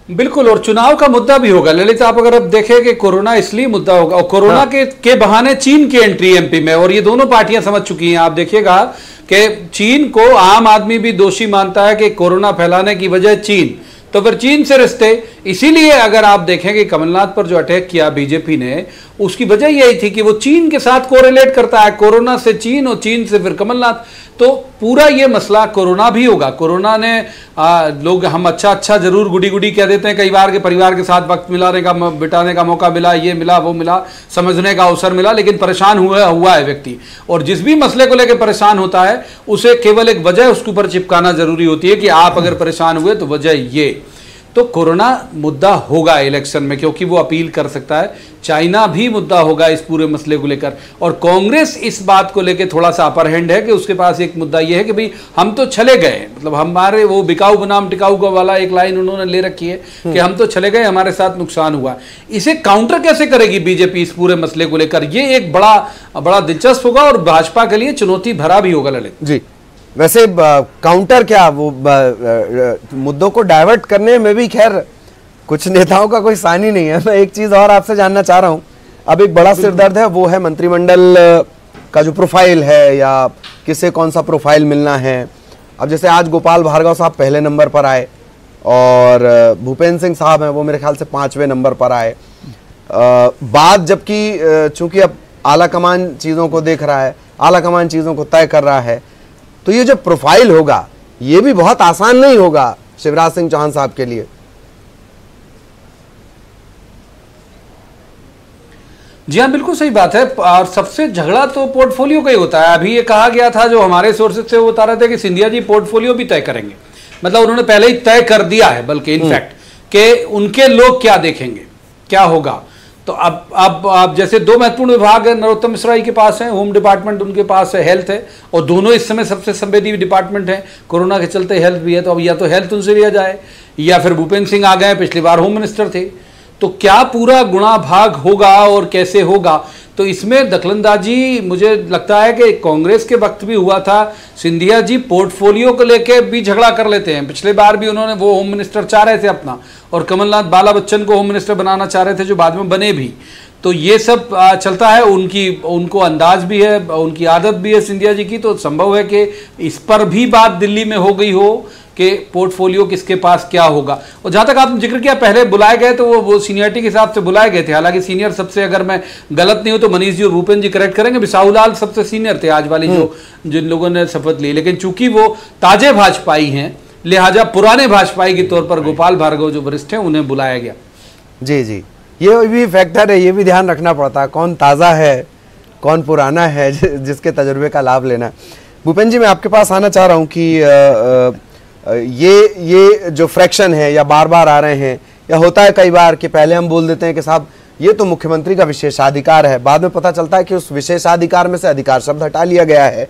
बिल्कुल, और चुनाव का मुद्दा भी होगा ललित। आप अगर अब देखें कि कोरोना इसलिए मुद्दा होगा, और कोरोना के बहाने चीन की एंट्री एमपी में, और ये दोनों पार्टियां समझ चुकी हैं। आप देखिएगा कि चीन को आम आदमी भी दोषी मानता है कि कोरोना फैलाने की वजह चीन, तो फिर चीन से रिश्ते। इसीलिए अगर आप देखें कि कमलनाथ पर जो अटैक किया बीजेपी ने, उसकी वजह यही थी कि वो चीन के साथ कोरिलेट करता है, कोरोना से चीन और चीन से फिर कमलनाथ। तो पूरा ये मसला कोरोना भी होगा। कोरोना ने लोग हम अच्छा जरूर गुडी गुडी कह देते हैं कई बार के परिवार के साथ वक्त मिलाने का, बिताने का मौका मिला, ये मिला वो मिला, समझने का अवसर मिला, लेकिन परेशान हुआ है व्यक्ति। और जिस भी मसले को लेकर परेशान होता है उसे केवल एक वजह उसके ऊपर चिपकाना जरूरी होती है कि आप अगर परेशान हुए तो वजह ये। तो कोरोना मुद्दा होगा इलेक्शन में, क्योंकि वो अपील कर सकता है। चाइना भी मुद्दा होगा इस पूरे मसले को लेकर, और कांग्रेस इस बात को लेकर थोड़ा सा अपर हैंड है कि उसके पास एक मुद्दा यह है कि भाई हम तो चले गए, मतलब हमारे वो बिकाऊ बनाम टिकाऊ का वाला एक लाइन उन्होंने ले रखी है कि हम तो चले गए, हमारे साथ नुकसान हुआ। इसे काउंटर कैसे करेगी बीजेपी इस पूरे मसले को लेकर, ये एक बड़ा दिलचस्प होगा और भाजपा के लिए चुनौती भरा भी होगा ललित जी। वैसे काउंटर क्या, वो मुद्दों को डाइवर्ट करने में भी खैर कुछ नेताओं का कोई सानी नहीं है। मैं एक चीज और आपसे जानना चाह रहा हूं। अब एक बड़ा सिरदर्द है, वो है मंत्रिमंडल का जो प्रोफाइल है, या किसे कौन सा प्रोफाइल मिलना है। अब जैसे आज गोपाल भार्गव साहब पहले नंबर पर आए और भूपेंद्र सिंह साहब हैं वो मेरे ख्याल से 5वें नंबर पर आए। बात जबकि चूंकि अब आला कमान चीज़ों को देख रहा है, आला कमान चीज़ों को तय कर रहा है, तो ये जो प्रोफाइल होगा ये भी बहुत आसान नहीं होगा शिवराज सिंह चौहान साहब के लिए। जी हाँ, बिल्कुल सही बात है। और सबसे झगड़ा तो पोर्टफोलियो का ही होता है। अभी ये कहा गया था, जो हमारे सोर्सेज से वो बता रहे थे कि सिंधिया जी पोर्टफोलियो भी तय करेंगे, मतलब उन्होंने पहले ही तय कर दिया है, बल्कि इनफैक्ट कि उनके लोग क्या देखेंगे, क्या होगा। तो अब जैसे दो महत्वपूर्ण विभाग है, नरोत्तम मिश्रा के पास है, होम डिपार्टमेंट उनके पास है, हेल्थ है, और दोनों इस समय सबसे संवेदनशील डिपार्टमेंट है। कोरोना के चलते हेल्थ भी है, तो अब या तो हेल्थ उनसे लिया जाए, या फिर भूपेंद्र सिंह आ गए, पिछली बार होम मिनिस्टर थे। तो क्या पूरा गुणा भाग होगा और कैसे होगा, तो इसमें दखलंदाजी मुझे लगता है कि कांग्रेस के वक्त भी हुआ था। सिंधिया जी पोर्टफोलियो को लेके भी झगड़ा कर लेते हैं। पिछले बार भी उन्होंने वो होम मिनिस्टर चाह रहे थे अपना, और कमलनाथ बाला बच्चन को होम मिनिस्टर बनाना चाह रहे थे, जो बाद में बने भी। तो ये सब चलता है। उनको अंदाज भी है, उनकी आदत भी है सिंधिया जी की। तो संभव है कि इस पर भी बात दिल्ली में हो गई हो कि पोर्टफोलियो किसके पास क्या होगा। और जहां तक आपने जिक्र किया, पहले बुलाए गए तो वो सीनियरिटी के हिसाब से बुलाए गए थे। हालांकि सीनियर सबसे, अगर मैं गलत नहीं हूं तो मनीष जी और भूपेंद्र जी करेक्ट करेंगे, बिसाहू लाल सबसे सीनियर थे आज वाली जिन लोगों ने शपथ ली। लेकिन चूंकि वो ताजे भाजपाई हैं, लिहाजा पुराने भाजपाई के तौर पर गोपाल भार्गव जो वरिष्ठ हैं उन्हें बुलाया गया। जी जी, ये भी फैक्टर है, ये भी ध्यान रखना पड़ता है, कौन ताज़ा है कौन पुराना है, जिसके तजुर्बे का लाभ लेना। भूपेंद्र जी, मैं आपके पास आना चाह रहा हूँ कि ये जो फ्रैक्शन है, या बार बार आ रहे हैं, या होता है कई बार कि पहले हम बोल देते हैं कि साहब ये तो मुख्यमंत्री का विशेषाधिकार है, बाद में पता चलता है कि उस विशेषाधिकार में से अधिकार शब्द हटा लिया गया है।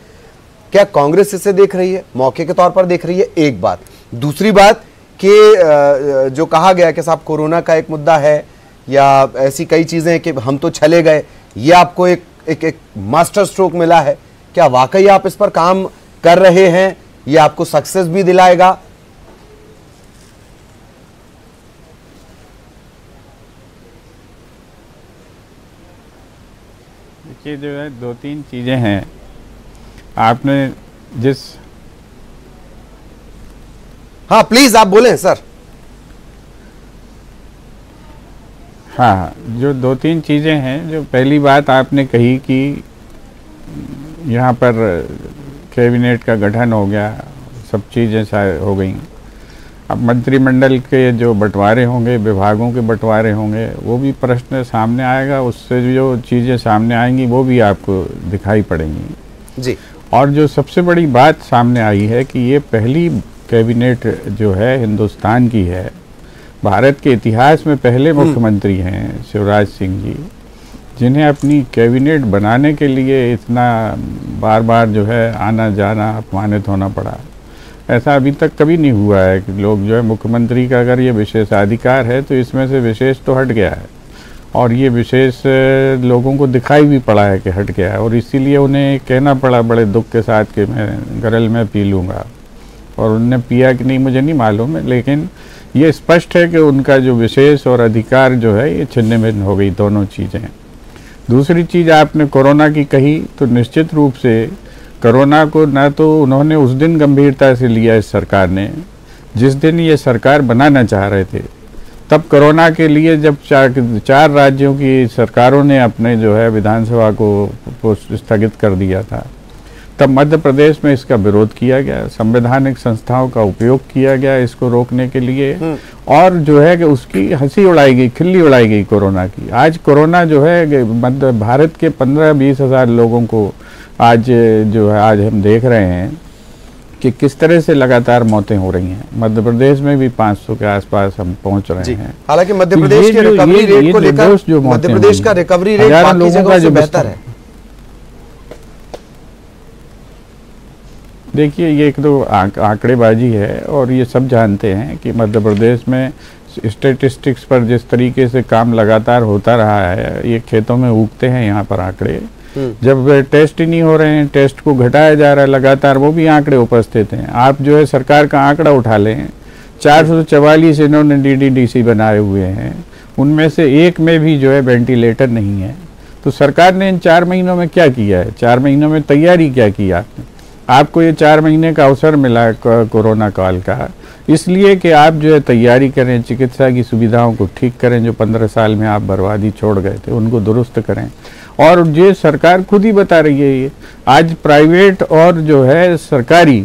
क्या कांग्रेस इसे देख रही है, मौके के तौर पर देख रही है? एक बात। दूसरी बात कि जो कहा गया कि साहब कोरोना का एक मुद्दा है, या ऐसी कई चीज़ें कि हम तो चले गए, ये आपको एक मास्टर स्ट्रोक मिला है, क्या वाकई आप इस पर काम कर रहे हैं? ये आपको सक्सेस भी दिलाएगा? देखिए, जो है 2-3 चीज़ें हैं। आपने जिस हाँ प्लीज आप बोलें सर। हाँ, जो 2-3 चीज़ें हैं। जो पहली बात आपने कही कि यहाँ पर कैबिनेट का गठन हो गया, सब चीज़ें हो गई। अब मंत्रिमंडल के जो बंटवारे होंगे, विभागों के बंटवारे होंगे, वो भी प्रश्न सामने आएगा। उससे जो चीज़ें सामने आएंगी वो भी आपको दिखाई पड़ेंगी जी। और जो सबसे बड़ी बात सामने आई है कि ये पहली कैबिनेट जो है हिंदुस्तान की है, भारत के इतिहास में पहले मुख्यमंत्री हैं शिवराज सिंह जी, जिन्हें अपनी कैबिनेट बनाने के लिए इतना बार बार जो है आना जाना अपमानित होना पड़ा, ऐसा अभी तक कभी नहीं हुआ है कि लोग जो है मुख्यमंत्री का अगर ये विशेषाधिकार है तो इसमें से विशेष तो हट गया है, और ये विशेष लोगों को दिखाई भी पड़ा है कि हट गया है, और इसीलिए उन्हें कहना पड़ा बड़े दुख के साथ कि मैं गरल में पी लूँगा, और उनने पिया कि नहीं मुझे नहीं मालूम है, लेकिन ये स्पष्ट है कि उनका जो विशेष और अधिकार जो है ये छिन्न भिन्न हो गई दोनों चीज़ें। दूसरी चीज़ आपने कोरोना की कही, तो निश्चित रूप से कोरोना को ना तो उन्होंने उस दिन गंभीरता से लिया इस सरकार ने जिस दिन ये सरकार बनाना चाह रहे थे, तब कोरोना के लिए जब चार राज्यों की सरकारों ने अपने जो है विधानसभा को स्थगित कर दिया था, तब मध्य प्रदेश में इसका विरोध किया गया, संवैधानिक संस्थाओं का उपयोग किया गया इसको रोकने के लिए, और जो है कि उसकी हंसी उड़ाई गई, खिल्ली उड़ाई गई कोरोना की। आज कोरोना जो है मध्य भारत के 15-20 हज़ार लोगों को आज जो है आज हम देख रहे हैं कि किस तरह से लगातार मौतें हो रही हैं। मध्य प्रदेश में भी 500 के आसपास हम पहुंच रहे हैं। हालांकि मध्य प्रदेश के रिकवरी रेट को लेकर मध्य प्रदेश का रिकवरी रेट बाकी जगहों से बेहतर है। देखिए, ये एक तो आंकड़ेबाजी है, और ये सब जानते हैं कि मध्य प्रदेश में स्टैटिस्टिक्स पर जिस तरीके से काम लगातार होता रहा है, ये खेतों में उगते हैं यहाँ पर आंकड़े। जब टेस्ट ही नहीं हो रहे हैं, टेस्ट को घटाया जा रहा है लगातार, वो भी आंकड़े उपस्थित हैं। आप जो है सरकार का आंकड़ा उठा लें, 444 इन्होंने DDDC बनाए हुए हैं, उनमें से एक में भी जो है वेंटिलेटर नहीं है। तो सरकार ने इन 4 महीनों में क्या किया है, 4 महीनों में तैयारी क्या की आपने? आपको ये 4 महीने का अवसर मिला कोरोना काल का, इसलिए कि आप जो है तैयारी करें, चिकित्सा की सुविधाओं को ठीक करें, जो 15 साल में आप बर्बादी छोड़ गए थे उनको दुरुस्त करें। और ये सरकार खुद ही बता रही है, ये आज प्राइवेट और जो है सरकारी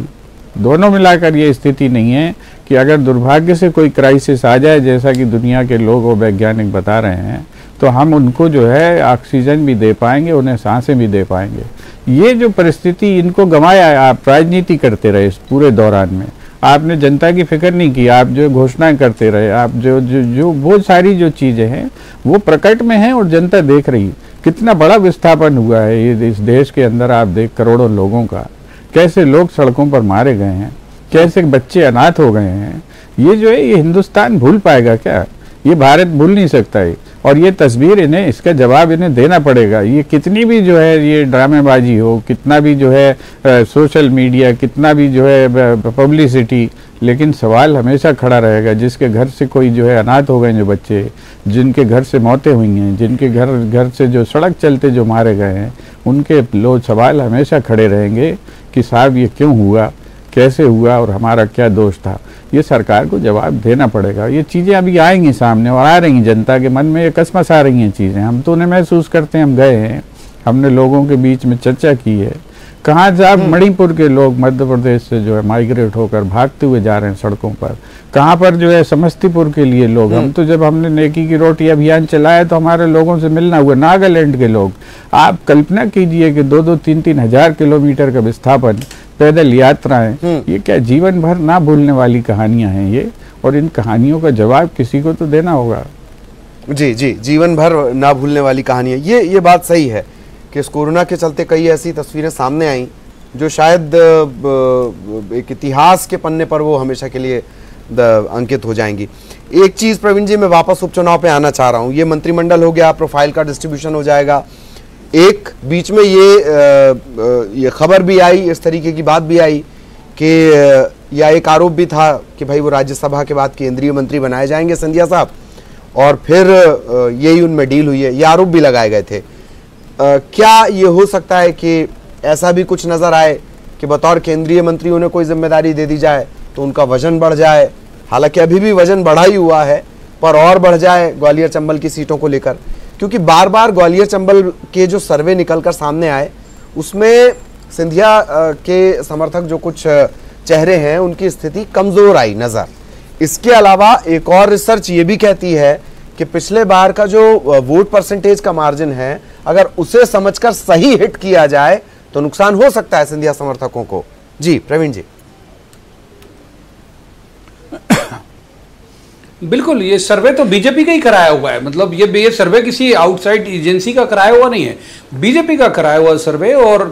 दोनों मिलाकर ये स्थिति नहीं है कि अगर दुर्भाग्य से कोई क्राइसिस आ जाए, जैसा कि दुनिया के लोग और वैज्ञानिक बता रहे हैं, तो हम उनको जो है ऑक्सीजन भी दे पाएंगे, उन्हें सांसें भी दे पाएंगे। ये जो परिस्थिति इनको गंवाया है, आप राजनीति करते रहे इस पूरे दौरान में, आपने जनता की फिक्र नहीं की, आप जो घोषणाएं करते रहे, आप जो वो सारी जो चीज़ें हैं वो प्रकट में हैं और जनता देख रही। कितना बड़ा विस्थापन हुआ है ये इस देश के अंदर, आप देख करोड़ों लोगों का, कैसे लोग सड़कों पर मारे गए हैं, कैसे बच्चे अनाथ हो गए हैं। ये जो है ये हिंदुस्तान भूल पाएगा क्या? ये भारत भूल नहीं सकता है, और ये तस्वीर इन्हें, इसका जवाब इन्हें देना पड़ेगा। ये कितनी भी जो है ये ड्रामेबाजी हो, कितना भी जो है सोशल मीडिया, कितना भी जो है पब्लिसिटी, लेकिन सवाल हमेशा खड़ा रहेगा। जिसके घर से कोई जो है अनाथ हो गए, जो बच्चे जिनके घर से मौतें हुई हैं, जिनके घर से जो सड़क चलते जो मारे गए हैं, उनके सवाल हमेशा खड़े रहेंगे कि साहब ये क्यों हुआ, कैसे हुआ और हमारा क्या दोष था। ये सरकार को जवाब देना पड़ेगा। ये चीज़ें अभी आएंगी सामने और आ रही हैं, जनता के मन में ये कसमस आ रही हैं चीज़ें। हम तो उन्हें महसूस करते हैं, हम गए हैं, हमने लोगों के बीच में चर्चा की है। कहाँ से आप मणिपुर के लोग मध्य प्रदेश से जो है माइग्रेट होकर भागते हुए जा रहे हैं सड़कों पर, कहाँ पर जो है समस्तीपुर के लिए लोग, हम तो जब हमने नेकी की रोटी अभियान चलाया तो हमारे लोगों से मिलना हुआ, नागालैंड के लोग। आप कल्पना कीजिए कि 2-3 हज़ार किलोमीटर का विस्थापन, पैदल यात्राएं, ये क्या जीवन भर ना भूलने वाली कहानियां हैं ये, और इन कहानियों का जवाब किसी को तो देना होगा। जी जी, जीवन भर ना भूलने वाली कहानी है ये बात सही है कि इस कोरोना के चलते कई ऐसी तस्वीरें सामने आई जो शायद एक इतिहास के पन्ने पर वो हमेशा के लिए अंकित हो जाएंगी। एक चीज़ प्रवीण जी, मैं वापस उपचुनाव पे आना चाह रहा हूँ। ये मंत्रिमंडल हो गया, प्रोफाइल का डिस्ट्रीब्यूशन हो जाएगा। एक बीच में ये खबर भी आई, इस तरीके की बात भी आई कि या एक आरोप भी था कि भाई वो राज्यसभा के बाद केंद्रीय मंत्री बनाए जाएंगे सिंधिया साहब, और फिर यही उनमें डील हुई है, ये आरोप भी लगाए गए थे। क्या ये हो सकता है कि ऐसा भी कुछ नजर आए कि बतौर केंद्रीय मंत्री उन्हें कोई जिम्मेदारी दे दी जाए तो उनका वजन बढ़ जाए? हालांकि अभी भी वजन बढ़ा ही हुआ है, पर और बढ़ जाए ग्वालियर चंबल की सीटों को लेकर, क्योंकि बार बार ग्वालियर चंबल के जो सर्वे निकलकर सामने आए उसमें सिंधिया के समर्थक जो कुछ चेहरे हैं उनकी स्थिति कमजोर आई नजर। इसके अलावा एक और रिसर्च ये भी कहती है कि पिछले बार का जो वोट परसेंटेज का मार्जिन है, अगर उसे समझकर सही हिट किया जाए तो नुकसान हो सकता है सिंधिया समर्थकों को। जी प्रवीण जी। बिल्कुल, ये सर्वे तो बीजेपी का ही कराया हुआ है, मतलब ये सर्वे किसी आउटसाइड एजेंसी का कराया हुआ नहीं है, बीजेपी का कराया हुआ सर्वे। और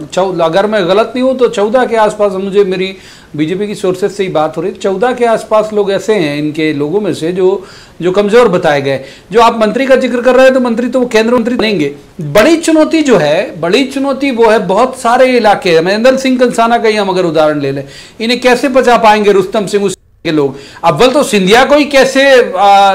अगर मैं गलत नहीं हूं तो 14 के आसपास, मुझे मेरी बीजेपी की सोर्सेज से ही बात हो रही है, 14 के आसपास लोग ऐसे हैं इनके लोगों में से जो कमजोर बताए गए। जो आप मंत्री का जिक्र कर रहे हैं, तो मंत्री तो वो केंद्र मंत्री बनेंगे। बड़ी चुनौती जो है, बड़ी चुनौती वो है, बहुत सारे इलाके, महेंद्र सिंह कंसाना का ही हम अगर उदाहरण ले लें, इन्हें कैसे बचा पाएंगे रुस्तम सिंह के लोग। अव्वल तो सिंधिया को ही कैसे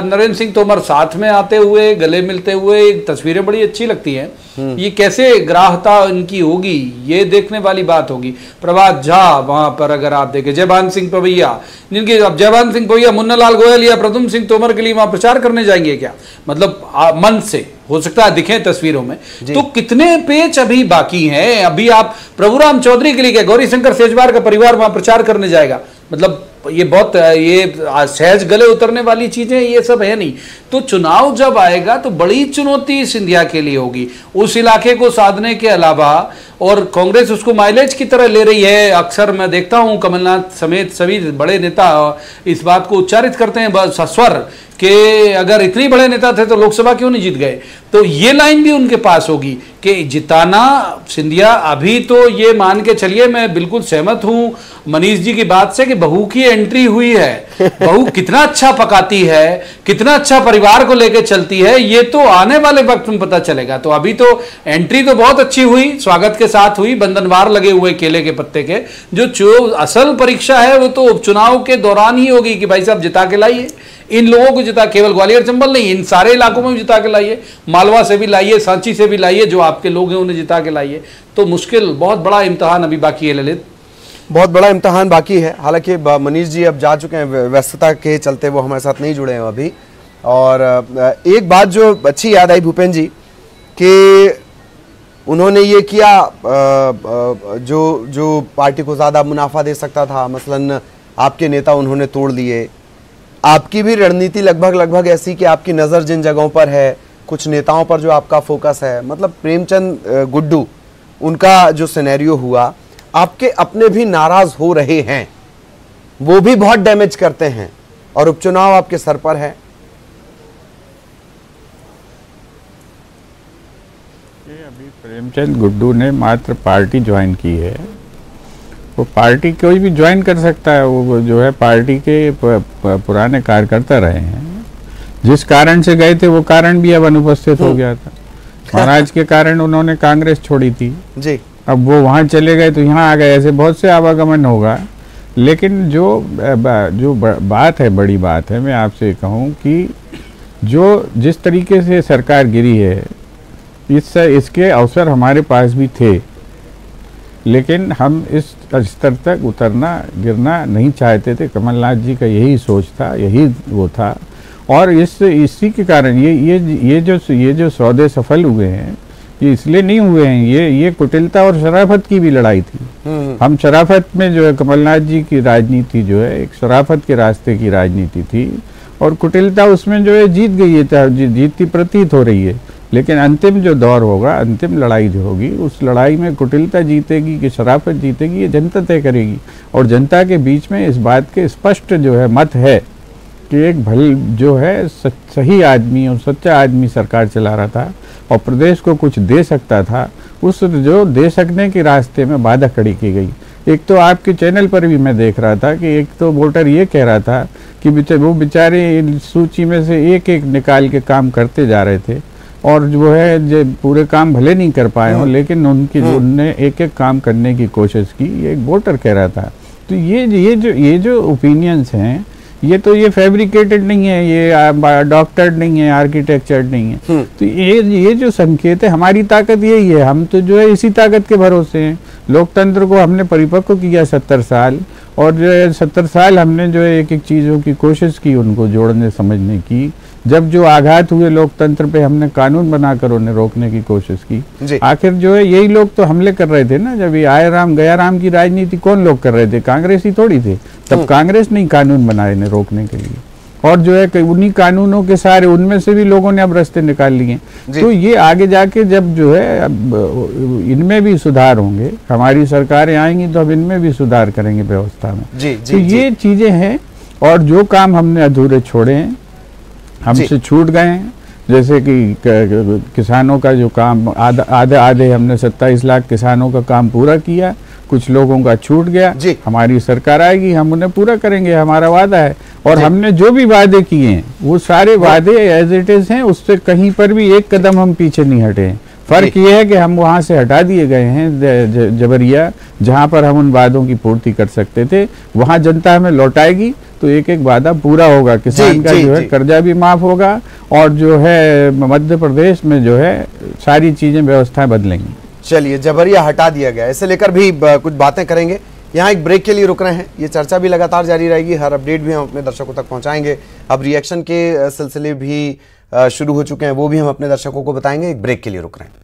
नरेंद्र सिंह तोमर साथ में आते हुए, गले मिलते हुए, तस्वीरें बड़ी अच्छी लगती हैं, ये कैसे ग्राह्यता इनकी होगी, ये देखने वाली बात होगी। प्रभात झा वहां पर अगर आप देखें, जयभान सिंह पवैया, जिनके अब जयभान सिंह पवैया मुन्ना लाल गोयल या प्रद्युम्न सिंह तोमर के लिए वहां प्रचार करने जाएंगे क्या, मतलब मन से हो सकता है दिखें तस्वीरों में। तो कितने पेच अभी बाकी हैं। अभी आप प्रभुराम चौधरी के लिए क्या, गौरी शंकर सेजवार का परिवार वहां प्रचार करने जाएगा, मतलब ये बहुत ये सहज गले उतरने वाली चीजें ये सब है नहीं। तो चुनाव जब आएगा तो बड़ी चुनौती सिंधिया के लिए होगी उस इलाके को साधने के अलावा। और कांग्रेस उसको माइलेज की तरह ले रही है। अक्सर मैं देखता हूं कमलनाथ समेत सभी बड़े नेता इस बात को उच्चारित करते हैं सस्वर कि अगर इतने बड़े नेता थे तो लोकसभा क्यों नहीं जीत गए। तो ये लाइन भी उनके पास होगी कि जिताना सिंधिया। अभी तो ये मान के चलिए, मैं बिल्कुल सहमत हूं मनीष जी की बात से कि बहू की एंट्री हुई है। बहू कितना अच्छा पकाती है, कितना अच्छा परिवार को लेकर चलती है, ये तो आने वाले वक्त में पता चलेगा। तो अभी तो एंट्री तो बहुत अच्छी हुई, स्वागत के साथ हुई, बंधनवार लगे हुए केले के पत्ते के। जो असल परीक्षा है वो तो उपचुनाव के दौरान ही होगी कि भाई साहब जिता के लाइए इन लोगों को, जिता केवल ग्वालियर चंबल नहीं, इन सारे इलाकों में भी जिता के लाइए, मालवा से भी लाइए, सांची से भी लाइए, जो आपके लोग हैं उन्हें जिता के लाइए। तो मुश्किल, बहुत बड़ा इम्तिहान अभी बाकी है ललित, बहुत बड़ा इम्तिहान बाकी है। हालांकि मनीष जी अब जा चुके हैं, व्यस्तता के चलते वो हमारे साथ नहीं जुड़े हैं अभी। और एक बात जो अच्छी याद आई भूपेंद्र जी कि उन्होंने ये किया जो पार्टी को ज़्यादा मुनाफा दे सकता था, मसलन आपके नेता उन्होंने तोड़ लिए। आपकी भी रणनीति लगभग ऐसी कि आपकी नज़र जिन जगहों पर है, कुछ नेताओं पर जो आपका फोकस है, मतलब प्रेमचंद गुड्डू उनका जो सिनेरियो हुआ, आपके अपने भी नाराज हो रहे हैं, वो भी बहुत डैमेज करते हैं और उपचुनाव आपके सर पर है। अभी प्रेमचंद गुड्डू ने मात्र पार्टी ज्वाइन की है, वो पार्टी कोई भी ज्वाइन कर सकता है, वो जो है पार्टी के पुराने कार्यकर्ता रहे हैं। जिस कारण से गए थे वो कारण भी अब अनुपस्थित हो गया था। महाराज के कारण उन्होंने कांग्रेस छोड़ी थी जी, अब वो वहाँ चले गए तो यहाँ आ गए, ऐसे बहुत से आवागमन होगा। लेकिन जो बात है, बड़ी बात है, मैं आपसे कहूँ कि जिस तरीके से सरकार गिरी है, इसके अवसर हमारे पास भी थे, लेकिन हम इस स्तर तक गिरना नहीं चाहते थे। कमलनाथ जी का यही सोच था, यही वो था। और इसी के कारण ये जो सौदे सफल हुए हैं, ये इसलिए नहीं हुए हैं, ये कुटिलता और शराफत की भी लड़ाई थी। हम शराफत में जो है, कमलनाथ जी की राजनीति जो है एक शराफत के रास्ते की राजनीति थी, और कुटिलता उसमें जो है जीत गई है, जीतती प्रतीत हो रही है। लेकिन अंतिम जो दौर होगा, अंतिम लड़ाई जो होगी, उस लड़ाई में कुटिलता जीतेगी कि शराफत जीतेगी, ये जनता तय करेगी। और जनता के बीच में इस बात के स्पष्ट जो है मत है कि एक जो है सही आदमी और सच्चा आदमी सरकार चला रहा था और प्रदेश को कुछ दे सकता था, उस जो दे सकने के रास्ते में बाधा खड़ी की गई। एक तो आपके चैनल पर भी मैं देख रहा था कि एक तो वोटर ये कह रहा था कि वो बेचारे सूची में से एक निकाल के काम करते जा रहे थे, और जो है जो पूरे काम भले नहीं कर पाए हों, लेकिन उनने एक काम करने की कोशिश की, ये एक वोटर कह रहा था। तो ये जो ओपिनियंस हैं, ये फैब्रिकेटेड नहीं है, ये डॉक्टर्ड नहीं है, आर्किटेक्चर्ड नहीं है। तो ये जो संकेत है, हमारी ताकत यही है, हम तो जो है इसी ताकत के भरोसे हैं। लोकतंत्र को हमने परिपक्व किया 70 साल, और जो है 70 साल हमने जो है एक चीज़ों की कोशिश की, उनको जोड़ने समझने की। जब जो आघात हुए लोकतंत्र पे, हमने कानून बनाकर उन्हें रोकने की कोशिश की। आखिर जो है यही लोग तो हमले कर रहे थे ना। जब ये आए राम गया राम की राजनीति कौन लोग कर रहे थे? कांग्रेस ही थोड़ी थे। तब कांग्रेस ने कानून बनाए इन्हें रोकने के लिए, और जो है उन्हीं कानूनों के सारे, उनमें से भी लोगों ने अब रास्ते निकाल लिए। तो ये आगे जाके जब जो है अब इनमें भी सुधार होंगे, हमारी सरकारें आएंगी तो अब इनमें भी सुधार करेंगे व्यवस्था में। तो ये चीजें हैं, और जो काम हमने अधूरे छोड़े हैं हमसे छूट गए हैं। जैसे कि किसानों का जो काम आधे हमने 27 लाख किसानों का काम पूरा किया, कुछ लोगों का छूट गया। हमारी सरकार आएगी, हम उन्हें पूरा करेंगे, हमारा वादा है। और हमने जो भी वादे किए हैं वो सारे वादे एज इट इज हैं, उससे कहीं पर भी एक कदम हम पीछे नहीं हटे हैं। फर्क ये है कि हम वहां से हटा दिए गए हैं जबरिया, जहां पर हम उन वादों की पूर्ति कर सकते थे। वहां जनता हमें लौटाएगी तो एक एक वादा पूरा होगा, किसान का जो है कर्जा भी माफ होगा, और जो है मध्य प्रदेश में जो है सारी चीजें व्यवस्थाएं बदलेंगी। चलिए, जबरिया हटा दिया गया, इसे लेकर भी कुछ बातें करेंगे। यहाँ एक ब्रेक के लिए रुक रहे हैं, ये चर्चा भी लगातार जारी रहेगी, हर अपडेट भी हम अपने दर्शकों तक पहुंचाएंगे। अब रिएक्शन के सिलसिले भी शुरू हो चुके हैं, वो भी हम अपने दर्शकों को बताएंगे। एक ब्रेक के लिए रुक रहे हैं।